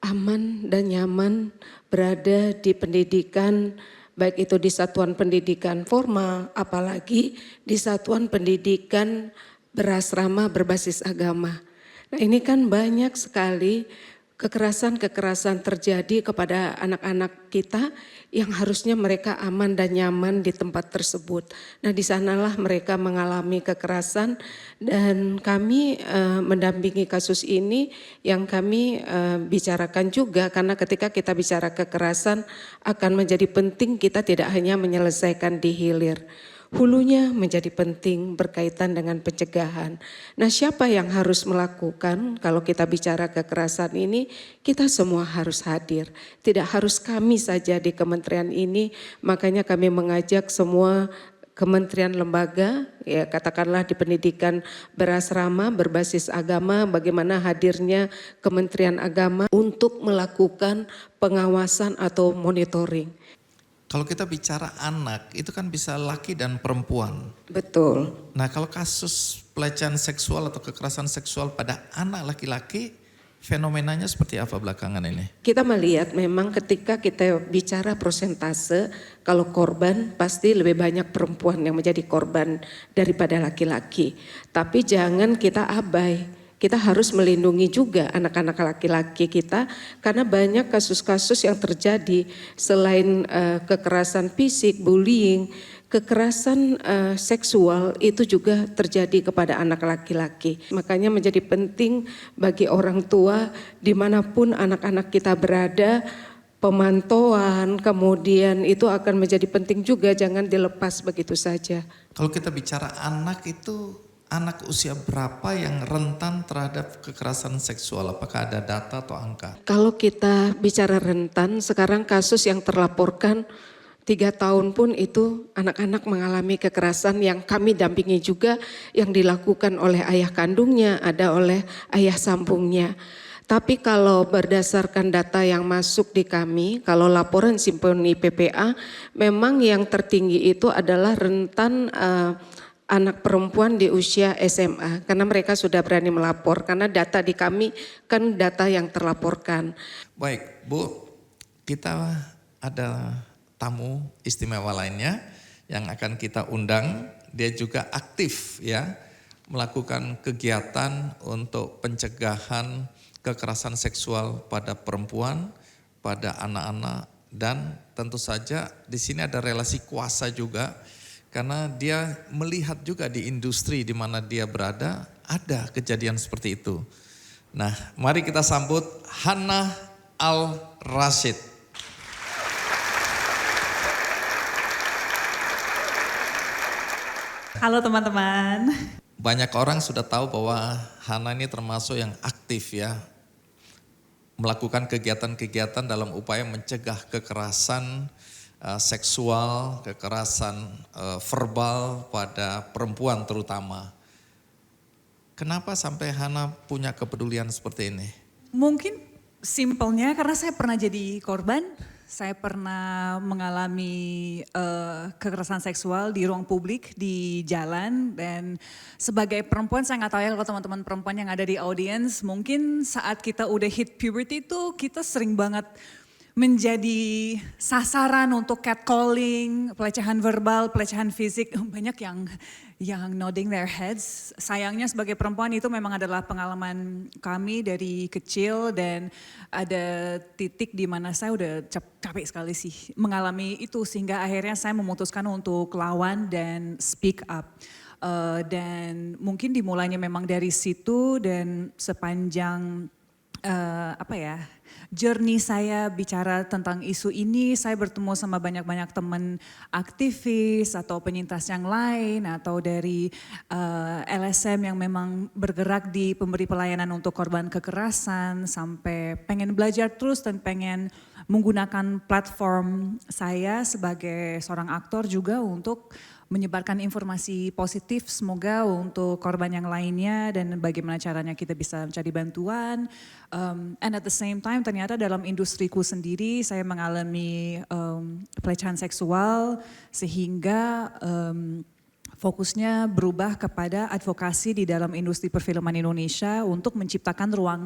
aman dan nyaman berada di pendidikan, baik itu di satuan pendidikan formal, apalagi di satuan pendidikan berasrama berbasis agama. Nah ini kan banyak sekali kekerasan-kekerasan terjadi kepada anak-anak kita yang harusnya mereka aman dan nyaman di tempat tersebut. Nah di sanalah mereka mengalami kekerasan dan kami mendampingi kasus ini yang kami bicarakan juga karena ketika kita bicara kekerasan akan menjadi penting kita tidak hanya menyelesaikan di hilir. Hulunya menjadi penting berkaitan dengan pencegahan. Nah siapa yang harus melakukan kalau kita bicara kekerasan ini, kita semua harus hadir. Tidak harus kami saja di kementerian ini, makanya kami mengajak semua kementerian lembaga, ya katakanlah di pendidikan berasrama, berbasis agama, bagaimana hadirnya Kementerian Agama untuk melakukan pengawasan atau monitoring. Kalau kita bicara anak, itu kan bisa laki dan perempuan. Betul. Nah kalau kasus pelecehan seksual atau kekerasan seksual pada anak laki-laki, fenomenanya seperti apa belakangan ini? Kita melihat memang ketika kita bicara persentase, kalau korban pasti lebih banyak perempuan yang menjadi korban daripada laki-laki. Tapi jangan kita abai. Kita harus melindungi juga anak-anak laki-laki kita karena banyak kasus-kasus yang terjadi selain kekerasan fisik, bullying, kekerasan seksual itu juga terjadi kepada anak laki-laki. Makanya menjadi penting bagi orang tua dimanapun anak-anak kita berada, pemantauan kemudian itu akan menjadi penting juga, jangan dilepas begitu saja. Kalau kita bicara anak itu, anak usia berapa yang rentan terhadap kekerasan seksual? Apakah ada data atau angka? Kalau kita bicara rentan, sekarang kasus yang terlaporkan 3 tahun pun itu anak-anak mengalami kekerasan yang kami dampingi juga yang dilakukan oleh ayah kandungnya, ada oleh ayah sambungnya. Tapi kalau berdasarkan data yang masuk di kami, kalau laporan Simponi PPA, memang yang tertinggi itu adalah rentan anak perempuan di usia SMA karena mereka sudah berani melapor karena data di kami kan data yang terlaporkan. Baik Bu, kita ada tamu istimewa lainnya yang akan kita undang. Dia juga aktif ya melakukan kegiatan untuk pencegahan kekerasan seksual pada perempuan, pada anak-anak dan tentu saja di sini ada relasi kuasa juga. Karena dia melihat juga di industri di mana dia berada ada kejadian seperti itu. Nah, mari kita sambut Hannah Al-Rashid. Halo teman-teman. Banyak orang sudah tahu bahwa Hannah ini termasuk yang aktif ya. Melakukan kegiatan-kegiatan dalam upaya mencegah kekerasan seksual, kekerasan verbal pada perempuan terutama. Kenapa sampai Hannah punya kepedulian seperti ini? Mungkin simpelnya karena saya pernah jadi korban, saya pernah mengalami kekerasan seksual di ruang publik, di jalan, dan sebagai perempuan saya nggak tahu ya kalau teman-teman perempuan yang ada di audience, mungkin saat kita udah hit puberty itu kita sering banget menjadi sasaran untuk catcalling, pelecehan verbal, pelecehan fisik, banyak yang nodding their heads. Sayangnya sebagai perempuan itu memang adalah pengalaman kami dari kecil dan ada titik di mana saya udah capek sekali sih mengalami itu sehingga akhirnya saya memutuskan untuk lawan dan speak up. Dan mungkin dimulainya memang dari situ dan sepanjang journey saya bicara tentang isu ini, saya bertemu sama banyak-banyak teman aktivis atau penyintas yang lain atau dari LSM yang memang bergerak di pemberi pelayanan untuk korban kekerasan sampai pengen belajar terus dan pengen menggunakan platform saya sebagai seorang aktor juga untuk menyebarkan informasi positif semoga untuk korban yang lainnya dan bagaimana caranya kita bisa mencari bantuan. And at the same time ternyata dalam industriku sendiri saya mengalami pelecehan seksual sehingga fokusnya berubah kepada advokasi di dalam industri perfilman Indonesia untuk menciptakan ruang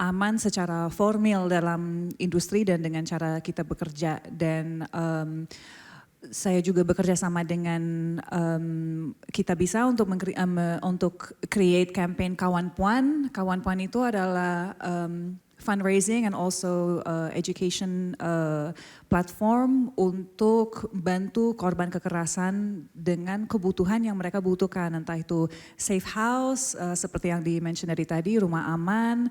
aman secara formal dalam industri dan dengan cara kita bekerja. Dan saya juga bekerja sama dengan Kita Bisa untuk create campaign Kawan Puan. Kawan Puan itu adalah fundraising and also education platform untuk bantu korban kekerasan dengan kebutuhan yang mereka butuhkan, entah itu safe house seperti yang di-mention dari tadi, rumah aman,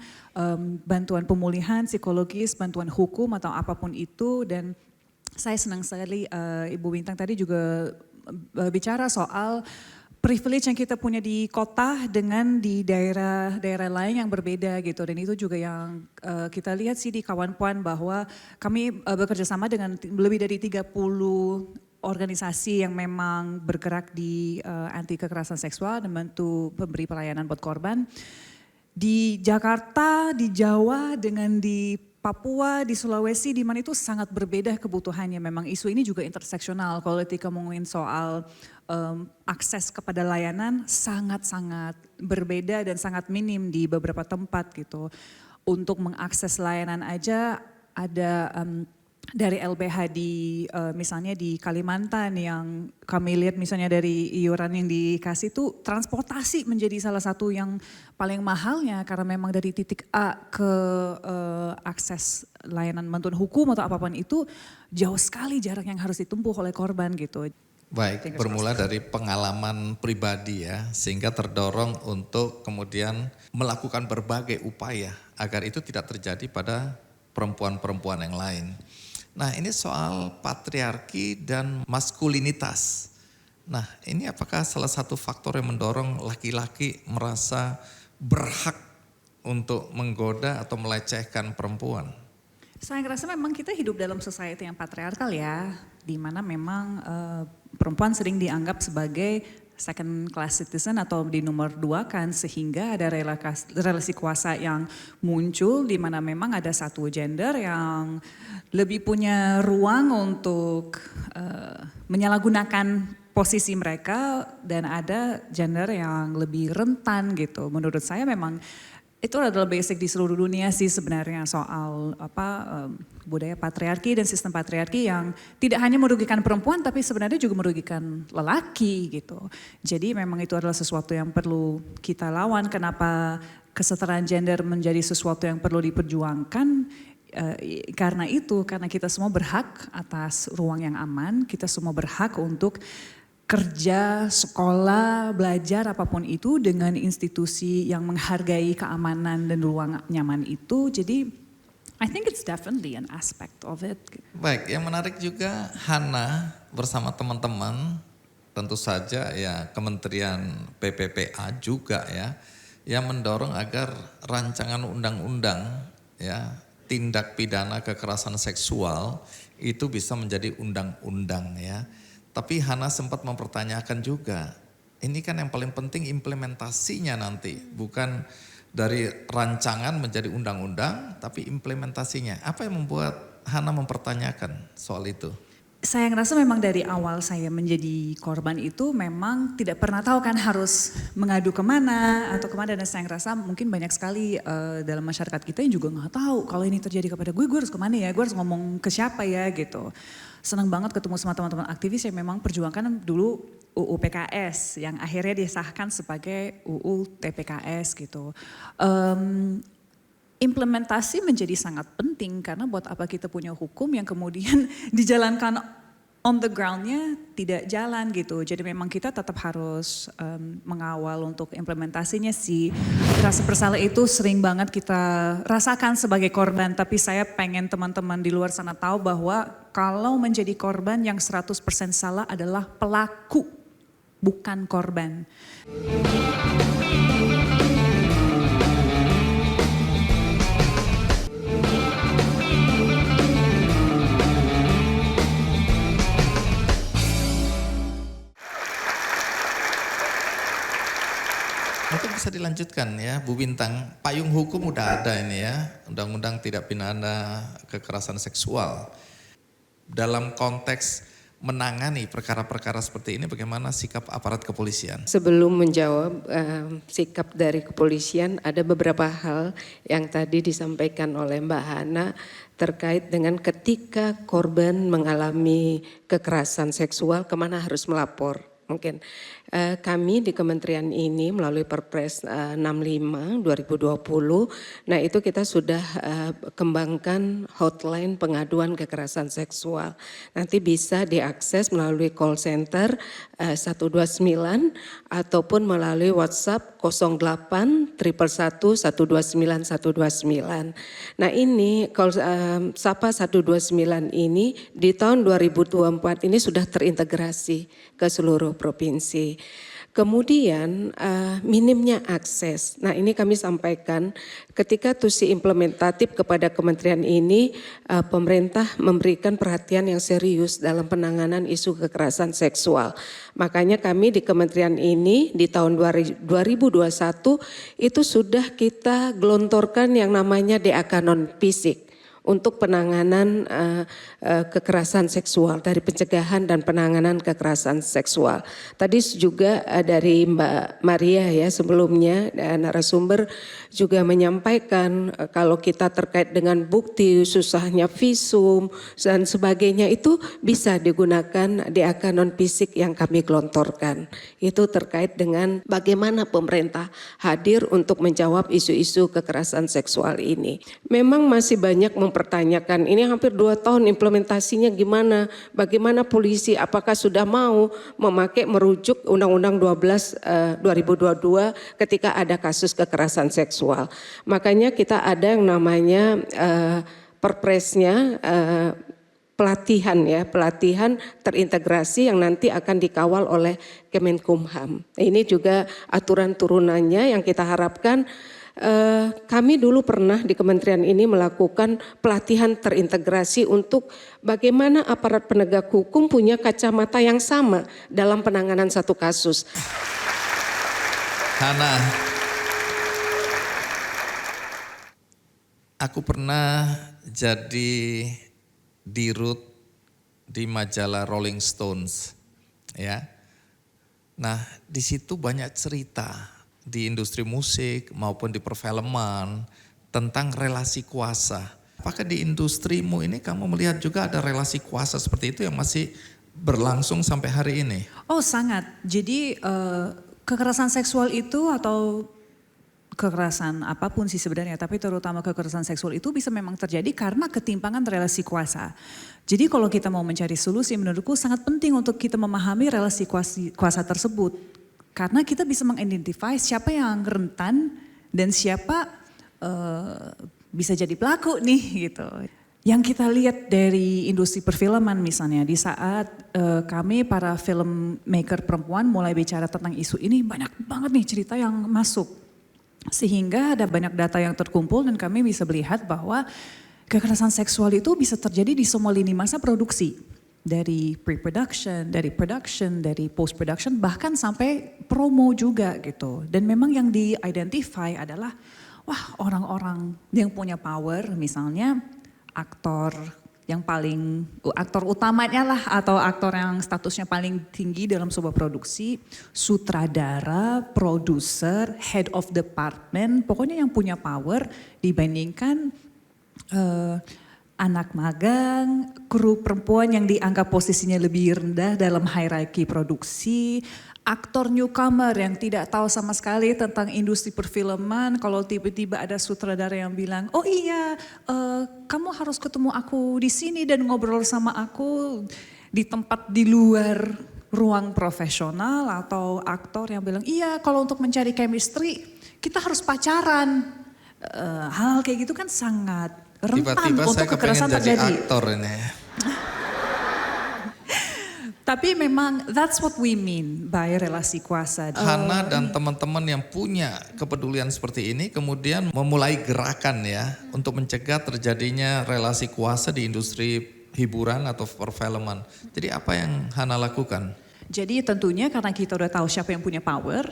bantuan pemulihan psikologis, bantuan hukum atau apapun itu. Dan saya senang sekali Ibu Bintang tadi juga bicara soal privilege yang kita punya di kota dengan di daerah-daerah lain yang berbeda gitu. Dan itu juga yang kita lihat sih di Kawan Puan bahwa kami bekerja sama dengan lebih dari 30 organisasi yang memang bergerak di anti kekerasan seksual dan bantu memberi pelayanan buat korban. Di Jakarta, di Jawa dengan di Papua, di Sulawesi, di mana itu sangat berbeda kebutuhannya. Memang isu ini juga interseksional. Kalau ketika ngomongin soal akses kepada layanan sangat-sangat berbeda dan sangat minim di beberapa tempat gitu. Untuk mengakses layanan aja ada dari LBH di misalnya di Kalimantan yang kami lihat misalnya dari iuran yang dikasih itu transportasi menjadi salah satu yang paling mahalnya karena memang dari titik A ke akses layanan bantuan hukum atau apapun itu jauh sekali jarak yang harus ditempuh oleh korban gitu. Baik, bermula dari pengalaman pribadi ya, sehingga terdorong untuk kemudian melakukan berbagai upaya agar itu tidak terjadi pada perempuan-perempuan yang lain. Nah, ini soal patriarki dan maskulinitas. Nah, ini apakah salah satu faktor yang mendorong laki-laki merasa berhak untuk menggoda atau melecehkan perempuan? Saya rasa memang kita hidup dalam society yang patriarkal ya, di mana memang perempuan sering dianggap sebagai second class citizen atau di nomor 2 kan, sehingga ada relasi kuasa yang muncul di mana memang ada satu gender yang lebih punya ruang untuk menyalahgunakan posisi mereka dan ada gender yang lebih rentan gitu. Menurut saya memang itu adalah basic di seluruh dunia sih sebenarnya soal budaya patriarki dan sistem patriarki yang tidak hanya merugikan perempuan tapi sebenarnya juga merugikan lelaki gitu. Jadi memang itu adalah sesuatu yang perlu kita lawan. Kenapa kesetaraan gender menjadi sesuatu yang perlu diperjuangkan? Karena kita semua berhak atas ruang yang aman, kita semua berhak untuk kerja, sekolah, belajar apapun itu dengan institusi yang menghargai keamanan dan ruang nyaman itu. Jadi I think it's definitely an aspect of it. Baik, yang menarik juga Hana bersama teman-teman tentu saja ya Kementerian PPPA juga ya yang mendorong agar rancangan undang-undang ya tindak pidana kekerasan seksual itu bisa menjadi undang-undang ya. Tapi Hana sempat mempertanyakan juga, ini kan yang paling penting implementasinya nanti, bukan dari rancangan menjadi undang-undang, tapi implementasinya. Apa yang membuat Hana mempertanyakan soal itu? Saya ngerasa memang dari awal saya menjadi korban itu memang tidak pernah tahu kan harus mengadu kemana atau kemana. Dan saya ngerasa mungkin banyak sekali dalam masyarakat kita yang juga nggak tahu kalau ini terjadi kepada gue harus kemana ya, gue harus ngomong ke siapa ya gitu. Senang banget ketemu sama teman-teman aktivis yang memang perjuangkan dulu UU PKS yang akhirnya disahkan sebagai UU TPKS gitu. Implementasi menjadi sangat penting karena buat apa kita punya hukum yang kemudian dijalankan on the ground-nya tidak jalan gitu. Jadi memang kita tetap harus mengawal untuk implementasinya sih. Rasa bersalah itu sering banget kita rasakan sebagai korban, tapi saya pengen teman-teman di luar sana tahu bahwa kalau menjadi korban yang 100% salah adalah pelaku, bukan korban. bisa dilanjutkan ya Bu Bintang. Payung hukum udah ada ini ya, undang-undang tidak pidana kekerasan seksual. Dalam konteks menangani perkara-perkara seperti ini bagaimana sikap aparat kepolisian? Sebelum menjawab sikap dari kepolisian, ada beberapa hal yang tadi disampaikan oleh Mbak Hana terkait dengan ketika korban mengalami kekerasan seksual kemana harus melapor. Mungkin kami di kementerian ini melalui Perpres 65 2020, nah itu kita sudah kembangkan hotline pengaduan kekerasan seksual. Nanti bisa diakses melalui call center 129 ataupun melalui WhatsApp 08 111 129 129. Nah ini Sapa 129 ini di tahun 2024 ini sudah terintegrasi ke seluruh provinsi. Kemudian minimnya akses. Nah ini kami sampaikan ketika tusi implementatif kepada kementerian ini pemerintah memberikan perhatian yang serius dalam penanganan isu kekerasan seksual. Makanya kami di kementerian ini di tahun 2021 itu sudah kita gelontorkan yang namanya DAK non-fisik untuk penanganan kekerasan seksual, dari pencegahan dan penanganan kekerasan seksual. Tadi juga dari Mbak Maria ya sebelumnya narasumber juga menyampaikan kalau kita terkait dengan bukti susahnya visum dan sebagainya itu bisa digunakan DAK non fisik yang kami gelontorkan. Itu terkait dengan bagaimana pemerintah hadir untuk menjawab isu-isu kekerasan seksual ini. Memang masih banyak mempertanyakan ini hampir 2 tahun implementasinya gimana, bagaimana polisi apakah sudah mau merujuk Undang-Undang 12 2022 ketika ada kasus kekerasan seksual. Makanya kita ada yang namanya perpresnya pelatihan terintegrasi yang nanti akan dikawal oleh Kemenkumham. Ini juga aturan turunannya yang kita harapkan. Kami dulu pernah di kementerian ini melakukan pelatihan terintegrasi untuk bagaimana aparat penegak hukum punya kacamata yang sama dalam penanganan satu kasus. Hana, aku pernah jadi dirut di majalah Rolling Stones, ya. Nah, di situ banyak cerita di industri musik maupun di perfilman tentang relasi kuasa. Apakah di industrimu ini kamu melihat juga ada relasi kuasa seperti itu yang masih berlangsung sampai hari ini? Oh sangat, jadi kekerasan seksual itu atau kekerasan apapun sih sebenarnya, tapi terutama kekerasan seksual itu bisa memang terjadi karena ketimpangan relasi kuasa. Jadi kalau kita mau mencari solusi menurutku sangat penting untuk kita memahami relasi kuasa tersebut. Karena kita bisa mengidentify siapa yang rentan dan siapa bisa jadi pelaku nih gitu. Yang kita lihat dari industri perfilman misalnya di saat kami para filmmaker perempuan mulai bicara tentang isu ini banyak banget nih cerita yang masuk. Sehingga ada banyak data yang terkumpul dan kami bisa melihat bahwa kekerasan seksual itu bisa terjadi di semua lini masa produksi. Dari pre-production, dari production, dari post-production, bahkan sampai promo juga gitu. Dan memang yang di-identify adalah, wah orang-orang yang punya power misalnya aktor yang paling, aktor utamanya lah atau aktor yang statusnya paling tinggi dalam sebuah produksi, sutradara, produser, head of department, pokoknya yang punya power dibandingkan anak magang, kru perempuan yang dianggap posisinya lebih rendah dalam hierarki produksi, aktor newcomer yang tidak tahu sama sekali tentang industri perfilman, kalau tiba-tiba ada sutradara yang bilang, oh iya kamu harus ketemu aku di sini dan ngobrol sama aku di tempat di luar ruang profesional, atau aktor yang bilang, iya kalau untuk mencari chemistry kita harus pacaran. Hal kayak gitu kan sangat rentan tiba-tiba untuk saya kekerasan kepengen jadi terjadi. aktor ini. Tapi memang that's what we mean by relasi kuasa. Hana dan teman-teman yang punya kepedulian seperti ini kemudian memulai gerakan ya untuk mencegah terjadinya relasi kuasa di industri hiburan atau perfilman. Jadi apa yang Hana lakukan? Jadi tentunya karena kita udah tahu siapa yang punya power,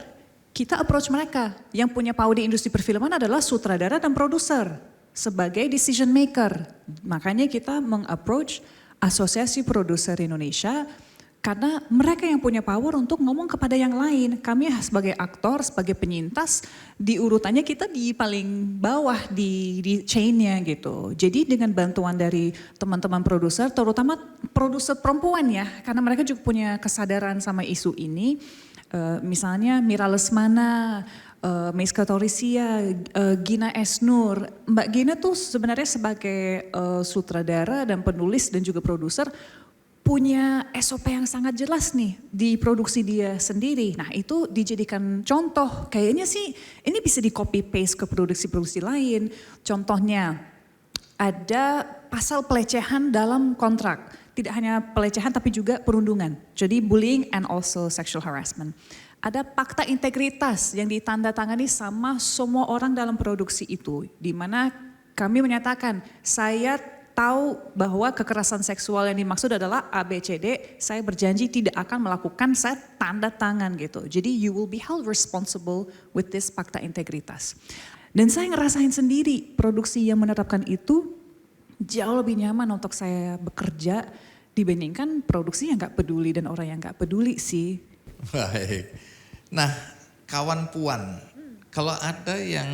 kita approach mereka. Yang punya power di industri perfilman adalah sutradara dan produser sebagai decision maker. Makanya kita meng-approach Asosiasi Produser Indonesia karena mereka yang punya power untuk ngomong kepada yang lain. Kami sebagai aktor, sebagai penyintas, di urutannya kita di paling bawah di chain-nya gitu. Jadi dengan bantuan dari teman-teman produser, terutama produser perempuan ya, karena mereka juga punya kesadaran sama isu ini. Misalnya Mira Lesmana, Meiska Torisia, Gina Esnur. Mbak Gina tuh sebenarnya sebagai sutradara dan penulis dan juga produser punya SOP yang sangat jelas nih di produksi dia sendiri. Nah itu dijadikan contoh, kayaknya sih ini bisa di copy paste ke produksi-produksi lain. Contohnya ada pasal pelecehan dalam kontrak. Tidak hanya pelecehan tapi juga perundungan. Jadi bullying and also sexual harassment. Ada fakta integritas yang ditandatangani sama semua orang dalam produksi itu. Di mana kami menyatakan saya tahu bahwa kekerasan seksual yang dimaksud adalah ABCD, saya berjanji tidak akan melakukan, saya tanda tangan gitu. Jadi you will be held responsible with this fakta integritas. Dan saya ngerasain sendiri produksi yang menerapkan itu jauh lebih nyaman untuk saya bekerja dibandingkan produksi yang gak peduli dan orang yang gak peduli sih. Baik. Nah, kawan Puan, kalau ada yang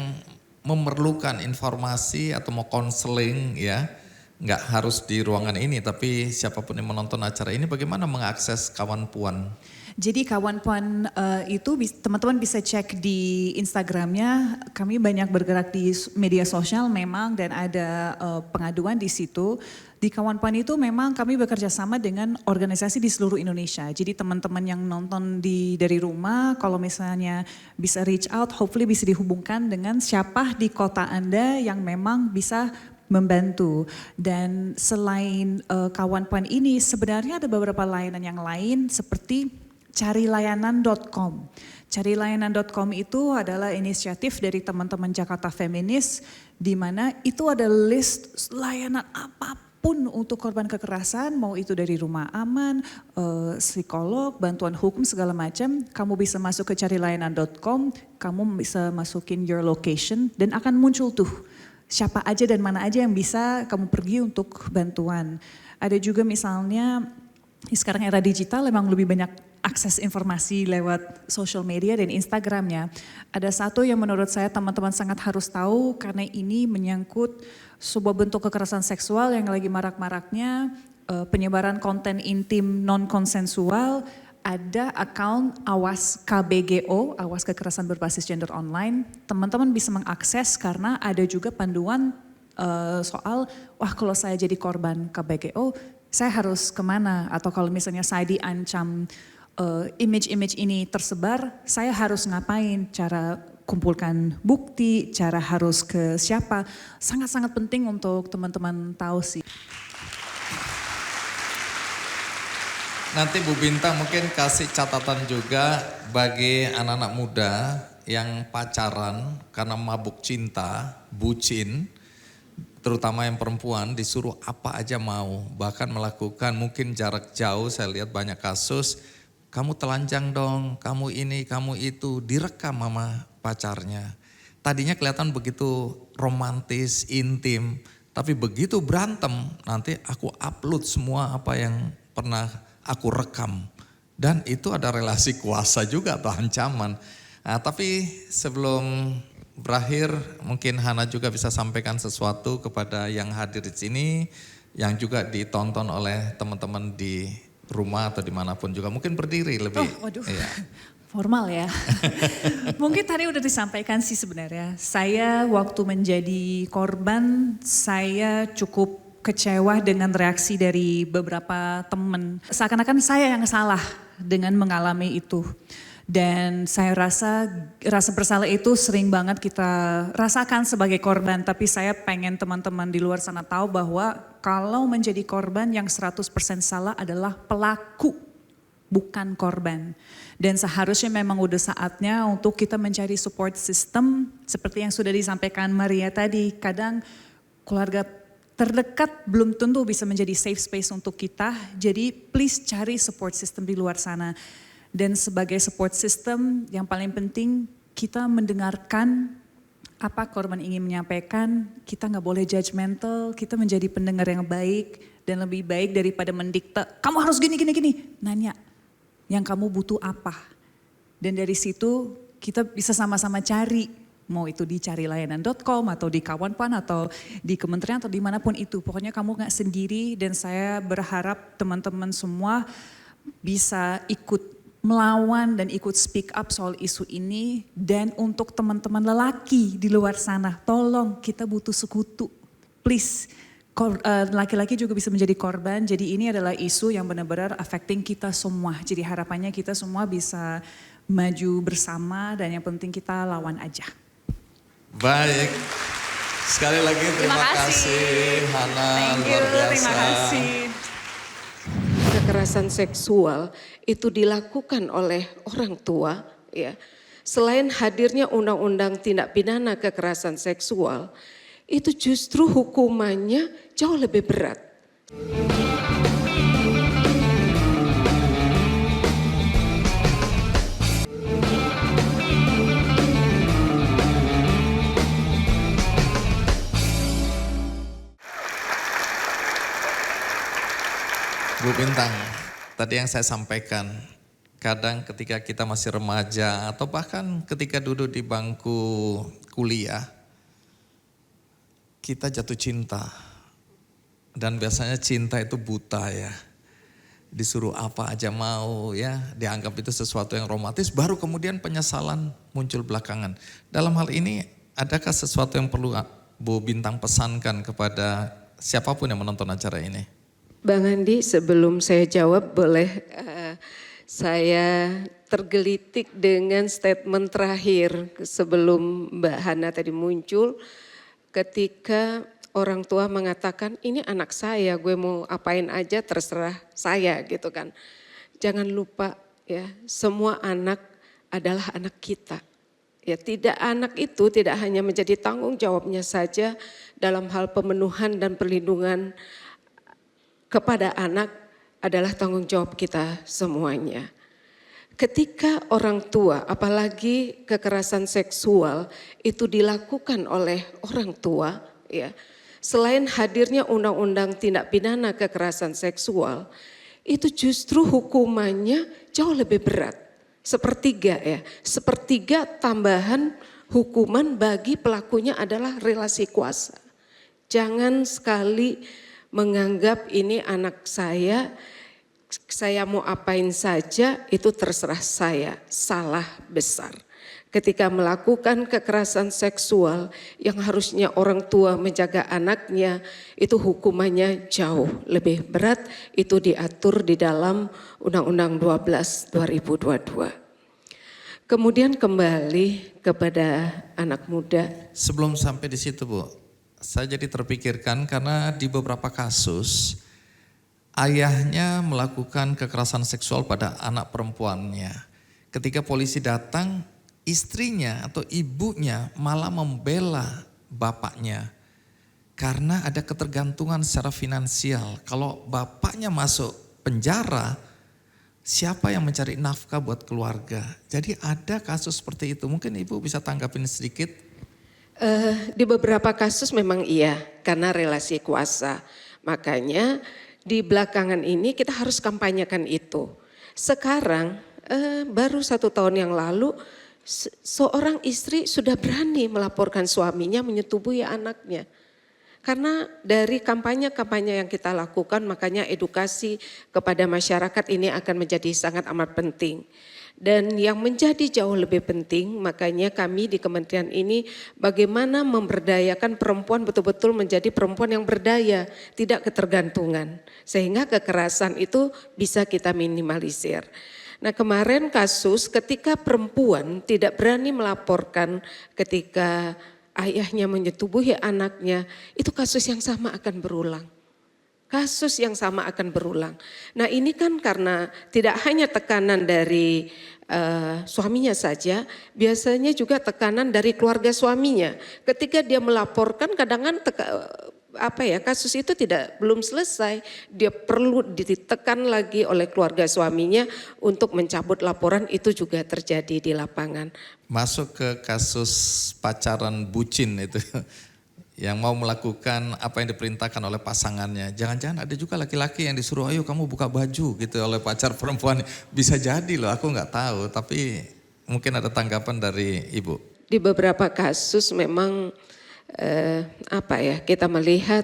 memerlukan informasi atau mau konseling ya, nggak harus di ruangan ini, tapi siapapun yang menonton acara ini bagaimana mengakses kawan Puan? Jadi kawan Puan itu teman-teman bisa cek di Instagramnya, kami banyak bergerak di media sosial memang dan ada pengaduan di situ. Di kawan Puan itu memang kami bekerja sama dengan organisasi di seluruh Indonesia. Jadi teman-teman yang nonton dari rumah kalau misalnya bisa reach out, hopefully bisa dihubungkan dengan siapa di kota Anda yang memang bisa membantu. Dan selain kawan Puan ini sebenarnya ada beberapa layanan yang lain seperti carilayanan.com. Carilayanan.com itu adalah inisiatif dari teman-teman Jakarta Feminis di mana itu ada list layanan apapun untuk korban kekerasan, mau itu dari rumah aman, psikolog, bantuan hukum segala macam. Kamu bisa masuk ke carilayanan.com, kamu bisa masukin your location dan akan muncul tuh siapa aja dan mana aja yang bisa kamu pergi untuk bantuan. Ada juga misalnya sekarang era digital memang lebih banyak akses informasi lewat social media dan Instagramnya. Ada satu yang menurut saya teman-teman sangat harus tahu karena ini menyangkut sebuah bentuk kekerasan seksual yang lagi marak-maraknya, penyebaran konten intim non-konsensual. Ada account Awas KBGO, Awas Kekerasan Berbasis Gender Online. Teman-teman bisa mengakses karena ada juga panduan soal, wah kalau saya jadi korban KBGO, saya harus kemana? Atau kalau misalnya saya diancam image-image ini tersebar, saya harus ngapain? Cara kumpulkan bukti, cara harus ke siapa. Sangat-sangat penting untuk teman-teman tahu sih. Nanti Bu Bintang mungkin kasih catatan juga bagi anak-anak muda yang pacaran karena mabuk cinta, bucin, terutama yang perempuan disuruh apa aja mau. Bahkan melakukan mungkin jarak jauh, saya lihat banyak kasus, kamu telanjang dong, kamu ini, kamu itu, direkam sama pacarnya. Tadinya kelihatan begitu romantis, intim, tapi begitu berantem nanti aku upload semua apa yang pernah aku rekam. Dan itu ada relasi kuasa juga atau ancaman. Nah, tapi sebelum berakhir mungkin Hana juga bisa sampaikan sesuatu kepada yang hadir di sini, yang juga ditonton oleh teman-teman di rumah atau dimanapun juga. Mungkin berdiri lebih. Oh waduh, iya. Formal ya. Mungkin tadi udah disampaikan sih sebenarnya. Saya waktu menjadi korban, saya cukup kecewa dengan reaksi dari beberapa teman. Seakan-akan saya yang salah dengan mengalami itu. Dan saya rasa bersalah itu sering banget kita rasakan sebagai korban. Tapi saya pengen teman-teman di luar sana tahu bahwa kalau menjadi korban yang 100% salah adalah pelaku, bukan korban. Dan seharusnya memang udah saatnya untuk kita mencari support system. Seperti yang sudah disampaikan Maria tadi, kadang keluarga terdekat belum tentu bisa menjadi safe space untuk kita. Jadi please cari support system di luar sana. Dan sebagai support system yang paling penting kita mendengarkan apa korban ingin menyampaikan, kita nggak boleh judgmental, kita menjadi pendengar yang baik dan lebih baik daripada mendikte, kamu harus gini, nanya yang kamu butuh apa. Dan dari situ kita bisa sama-sama cari, mau itu di carilayanan.com atau di Kawanpan atau di kementerian atau dimanapun itu. Pokoknya kamu gak sendiri dan saya berharap teman-teman semua bisa ikut melawan dan ikut speak up soal isu ini. Dan untuk teman-teman lelaki di luar sana, tolong kita butuh sekutu. Please, laki-laki juga bisa menjadi korban. Jadi ini adalah isu yang benar-benar affecting kita semua. Jadi harapannya kita semua bisa maju bersama dan yang penting kita lawan aja. Baik, sekali lagi terima kasih Hana, Thank you, luar biasa. terima kasih. Kekerasan seksual itu dilakukan oleh orang tua, ya. Selain hadirnya undang-undang tindak pidana kekerasan seksual, itu justru hukumannya jauh lebih berat. Bu Bintang, tadi yang saya sampaikan, kadang ketika kita masih remaja atau bahkan ketika duduk di bangku kuliah, kita jatuh cinta. Dan biasanya cinta itu buta ya. Disuruh apa aja mau ya, dianggap itu sesuatu yang romantis, baru kemudian penyesalan muncul belakangan. Dalam hal ini, adakah sesuatu yang perlu Bu Bintang pesankan kepada siapapun yang menonton acara ini? Bang Andi, sebelum saya jawab boleh saya tergelitik dengan statement terakhir sebelum Mbak Hana tadi muncul ketika orang tua mengatakan ini anak saya, gue mau apain aja terserah saya gitu kan. Jangan lupa ya, semua anak adalah anak kita. Ya, anak itu tidak hanya menjadi tanggung jawabnya saja dalam hal pemenuhan dan perlindungan kepada anak, adalah tanggung jawab kita semuanya. Ketika orang tua, apalagi kekerasan seksual itu dilakukan oleh orang tua, ya, selain hadirnya undang-undang tindak pidana kekerasan seksual, itu justru hukumannya jauh lebih berat. Sepertiga ya, sepertiga tambahan hukuman bagi pelakunya adalah relasi kuasa. Jangan sekali menganggap ini anak saya mau apain saja itu terserah saya, salah besar. Ketika melakukan kekerasan seksual yang harusnya orang tua menjaga anaknya, itu hukumannya jauh lebih berat, itu diatur di dalam Undang-Undang 12 2022. Kemudian kembali kepada anak muda. Sebelum sampai di situ Bu, saya jadi terpikirkan karena di beberapa kasus ayahnya melakukan kekerasan seksual pada anak perempuannya. Ketika polisi datang, istrinya atau ibunya malah membela bapaknya karena ada ketergantungan secara finansial. Kalau bapaknya masuk penjara, siapa yang mencari nafkah buat keluarga? Jadi ada kasus seperti itu. Mungkin Ibu bisa tanggapin sedikit. Di beberapa kasus memang iya, karena relasi kuasa. Makanya di belakangan ini kita harus kampanyekan itu. Sekarang baru 1 tahun yang lalu seorang istri sudah berani melaporkan suaminya menyetubuhi anaknya. Karena dari kampanye-kampanye yang kita lakukan, makanya edukasi kepada masyarakat ini akan menjadi sangat amat penting. Dan yang menjadi jauh lebih penting, makanya kami di kementerian ini bagaimana memberdayakan perempuan betul-betul menjadi perempuan yang berdaya, tidak ketergantungan. Sehingga kekerasan itu bisa kita minimalisir. Nah, kemarin kasus ketika perempuan tidak berani melaporkan ketika ayahnya menyetubuhi anaknya, itu kasus yang sama akan berulang. Kasus yang sama akan berulang. Nah, ini kan karena tidak hanya tekanan dari suaminya saja, biasanya juga tekanan dari keluarga suaminya. Ketika dia melaporkan, kadang-kadang kasus itu belum selesai, dia perlu ditekan lagi oleh keluarga suaminya untuk mencabut laporan, itu juga terjadi di lapangan. Masuk ke kasus pacaran bucin itu, yang mau melakukan apa yang diperintahkan oleh pasangannya. Jangan-jangan ada juga laki-laki yang disuruh, ayo kamu buka baju gitu oleh pacar perempuan. Bisa jadi loh, aku nggak tahu, tapi mungkin ada tanggapan dari Ibu. Di beberapa kasus memang kita melihat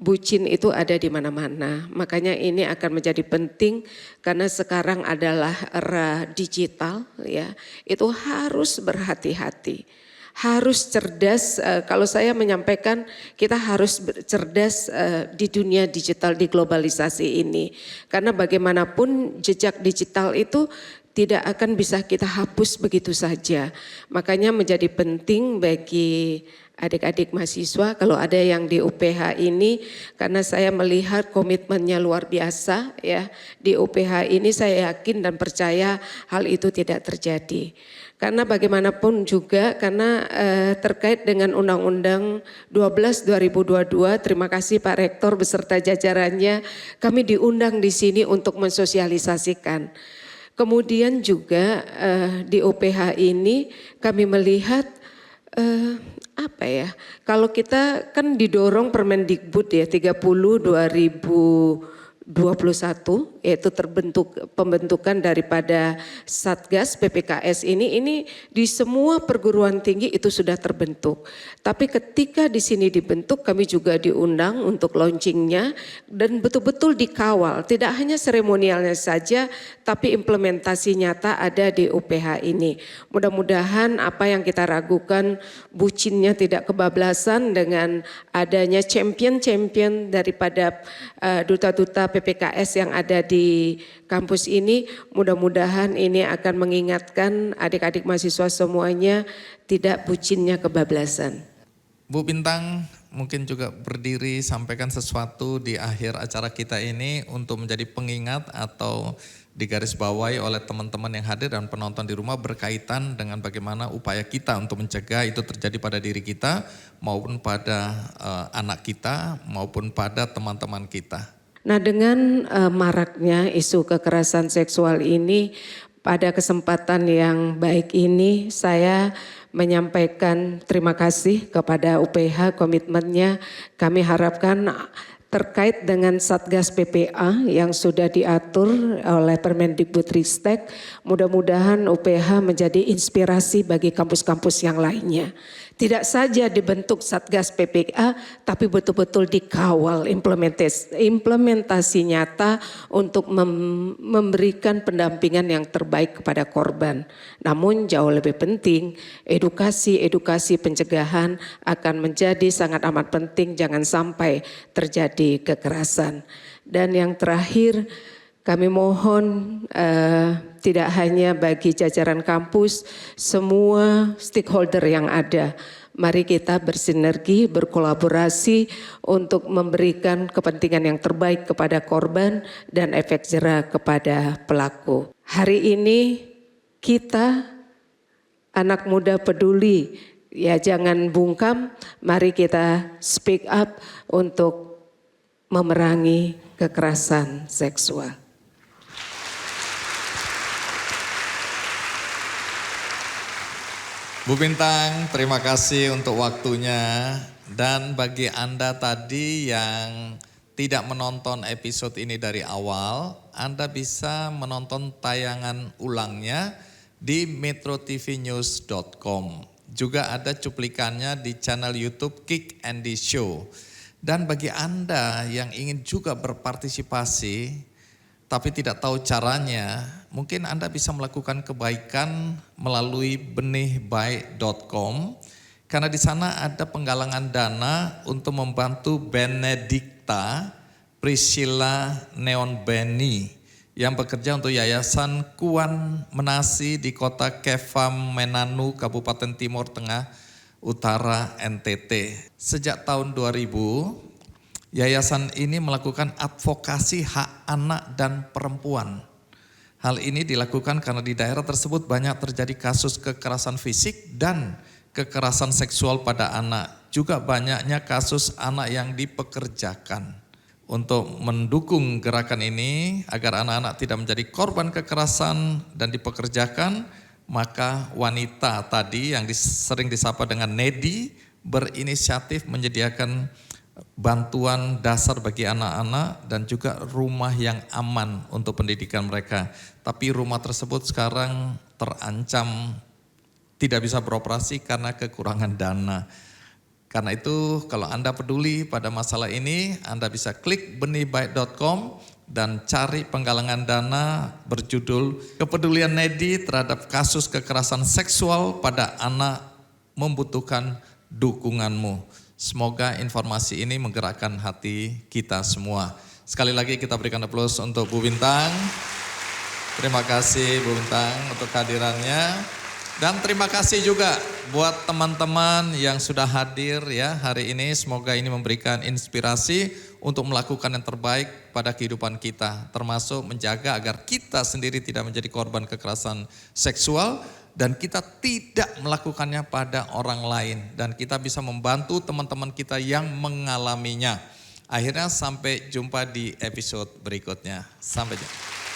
bucin itu ada di mana-mana. Makanya ini akan menjadi penting karena sekarang adalah era digital ya. Itu harus berhati-hati. Harus cerdas, kalau saya menyampaikan kita harus cerdas di dunia digital, di globalisasi ini. Karena bagaimanapun jejak digital itu tidak akan bisa kita hapus begitu saja. Makanya menjadi penting bagi adik-adik mahasiswa kalau ada yang di UPH ini, karena saya melihat komitmennya luar biasa ya. Di UPH ini saya yakin dan percaya hal itu tidak terjadi. Karena bagaimanapun juga karena terkait dengan Undang-Undang 12 2022, terima kasih Pak Rektor beserta jajarannya, kami diundang di sini untuk mensosialisasikan. Kemudian juga di UPH ini kami melihat kalau kita kan didorong Permendikbud ya 30 2021 yaitu pembentukan daripada Satgas PPKS ini di semua perguruan tinggi itu sudah terbentuk. Tapi ketika di sini dibentuk kami juga diundang untuk launchingnya dan betul-betul dikawal. Tidak hanya seremonialnya saja tapi implementasi nyata ada di UPH ini. Mudah-mudahan apa yang kita ragukan bucinnya tidak kebablasan dengan adanya champion-champion daripada duta-duta PPKS yang ada di kampus ini, mudah-mudahan ini akan mengingatkan adik-adik mahasiswa semuanya tidak bucinnya kebablasan. Bu Bintang mungkin juga berdiri sampaikan sesuatu di akhir acara kita ini untuk menjadi pengingat atau digarisbawahi oleh teman-teman yang hadir dan penonton di rumah berkaitan dengan bagaimana upaya kita untuk mencegah itu terjadi pada diri kita maupun pada anak kita maupun pada teman-teman kita. Nah dengan maraknya isu kekerasan seksual ini, pada kesempatan yang baik ini saya menyampaikan terima kasih kepada UPH komitmennya. Kami harapkan terkait dengan Satgas PPA yang sudah diatur oleh Permendikbudristek, mudah-mudahan UPH menjadi inspirasi bagi kampus-kampus yang lainnya. Tidak saja dibentuk Satgas PPA, tapi betul-betul dikawal implementasi nyata untuk memberikan pendampingan yang terbaik kepada korban. Namun jauh lebih penting, edukasi pencegahan akan menjadi sangat amat penting, jangan sampai terjadi kekerasan. Dan yang terakhir, kami mohon tidak hanya bagi jajaran kampus, semua stakeholder yang ada. Mari kita bersinergi, berkolaborasi untuk memberikan kepentingan yang terbaik kepada korban dan efek jera kepada pelaku. Hari ini kita anak muda peduli, ya jangan bungkam, mari kita speak up untuk memerangi kekerasan seksual. Bu Bintang, terima kasih untuk waktunya. Dan bagi Anda tadi yang tidak menonton episode ini dari awal, Anda bisa menonton tayangan ulangnya di metrotvnews.com. Juga ada cuplikannya di channel YouTube Kick Andy Show. Dan bagi Anda yang ingin juga berpartisipasi tapi tidak tahu caranya, mungkin Anda bisa melakukan kebaikan melalui benihbaik.com karena di sana ada penggalangan dana untuk membantu Benedikta Priscilla Neon Beni yang bekerja untuk Yayasan Kuan Menasi di kota Kefam Menanu, Kabupaten Timur Tengah Utara NTT. Sejak tahun 2000, yayasan ini melakukan advokasi hak anak dan perempuan. Hal ini dilakukan karena di daerah tersebut banyak terjadi kasus kekerasan fisik dan kekerasan seksual pada anak, juga banyaknya kasus anak yang dipekerjakan. Untuk mendukung gerakan ini agar anak-anak tidak menjadi korban kekerasan dan dipekerjakan, maka wanita tadi yang sering disapa dengan Nedi berinisiatif menyediakan bantuan dasar bagi anak-anak dan juga rumah yang aman untuk pendidikan mereka. Tapi rumah tersebut sekarang terancam tidak bisa beroperasi karena kekurangan dana. Karena itu kalau Anda peduli pada masalah ini, Anda bisa klik benihbaik.com dan cari penggalangan dana berjudul Kepedulian Nedi terhadap kasus kekerasan seksual pada anak membutuhkan dukunganmu. Semoga informasi ini menggerakkan hati kita semua. Sekali lagi kita berikan aplaus untuk Bu Bintang. Terima kasih Bu Bintang untuk kehadirannya. Dan terima kasih juga buat teman-teman yang sudah hadir ya hari ini. Semoga ini memberikan inspirasi untuk melakukan yang terbaik pada kehidupan kita. Termasuk menjaga agar kita sendiri tidak menjadi korban kekerasan seksual. Dan kita tidak melakukannya pada orang lain. Dan kita bisa membantu teman-teman kita yang mengalaminya. Akhirnya sampai jumpa di episode berikutnya. Sampai jumpa.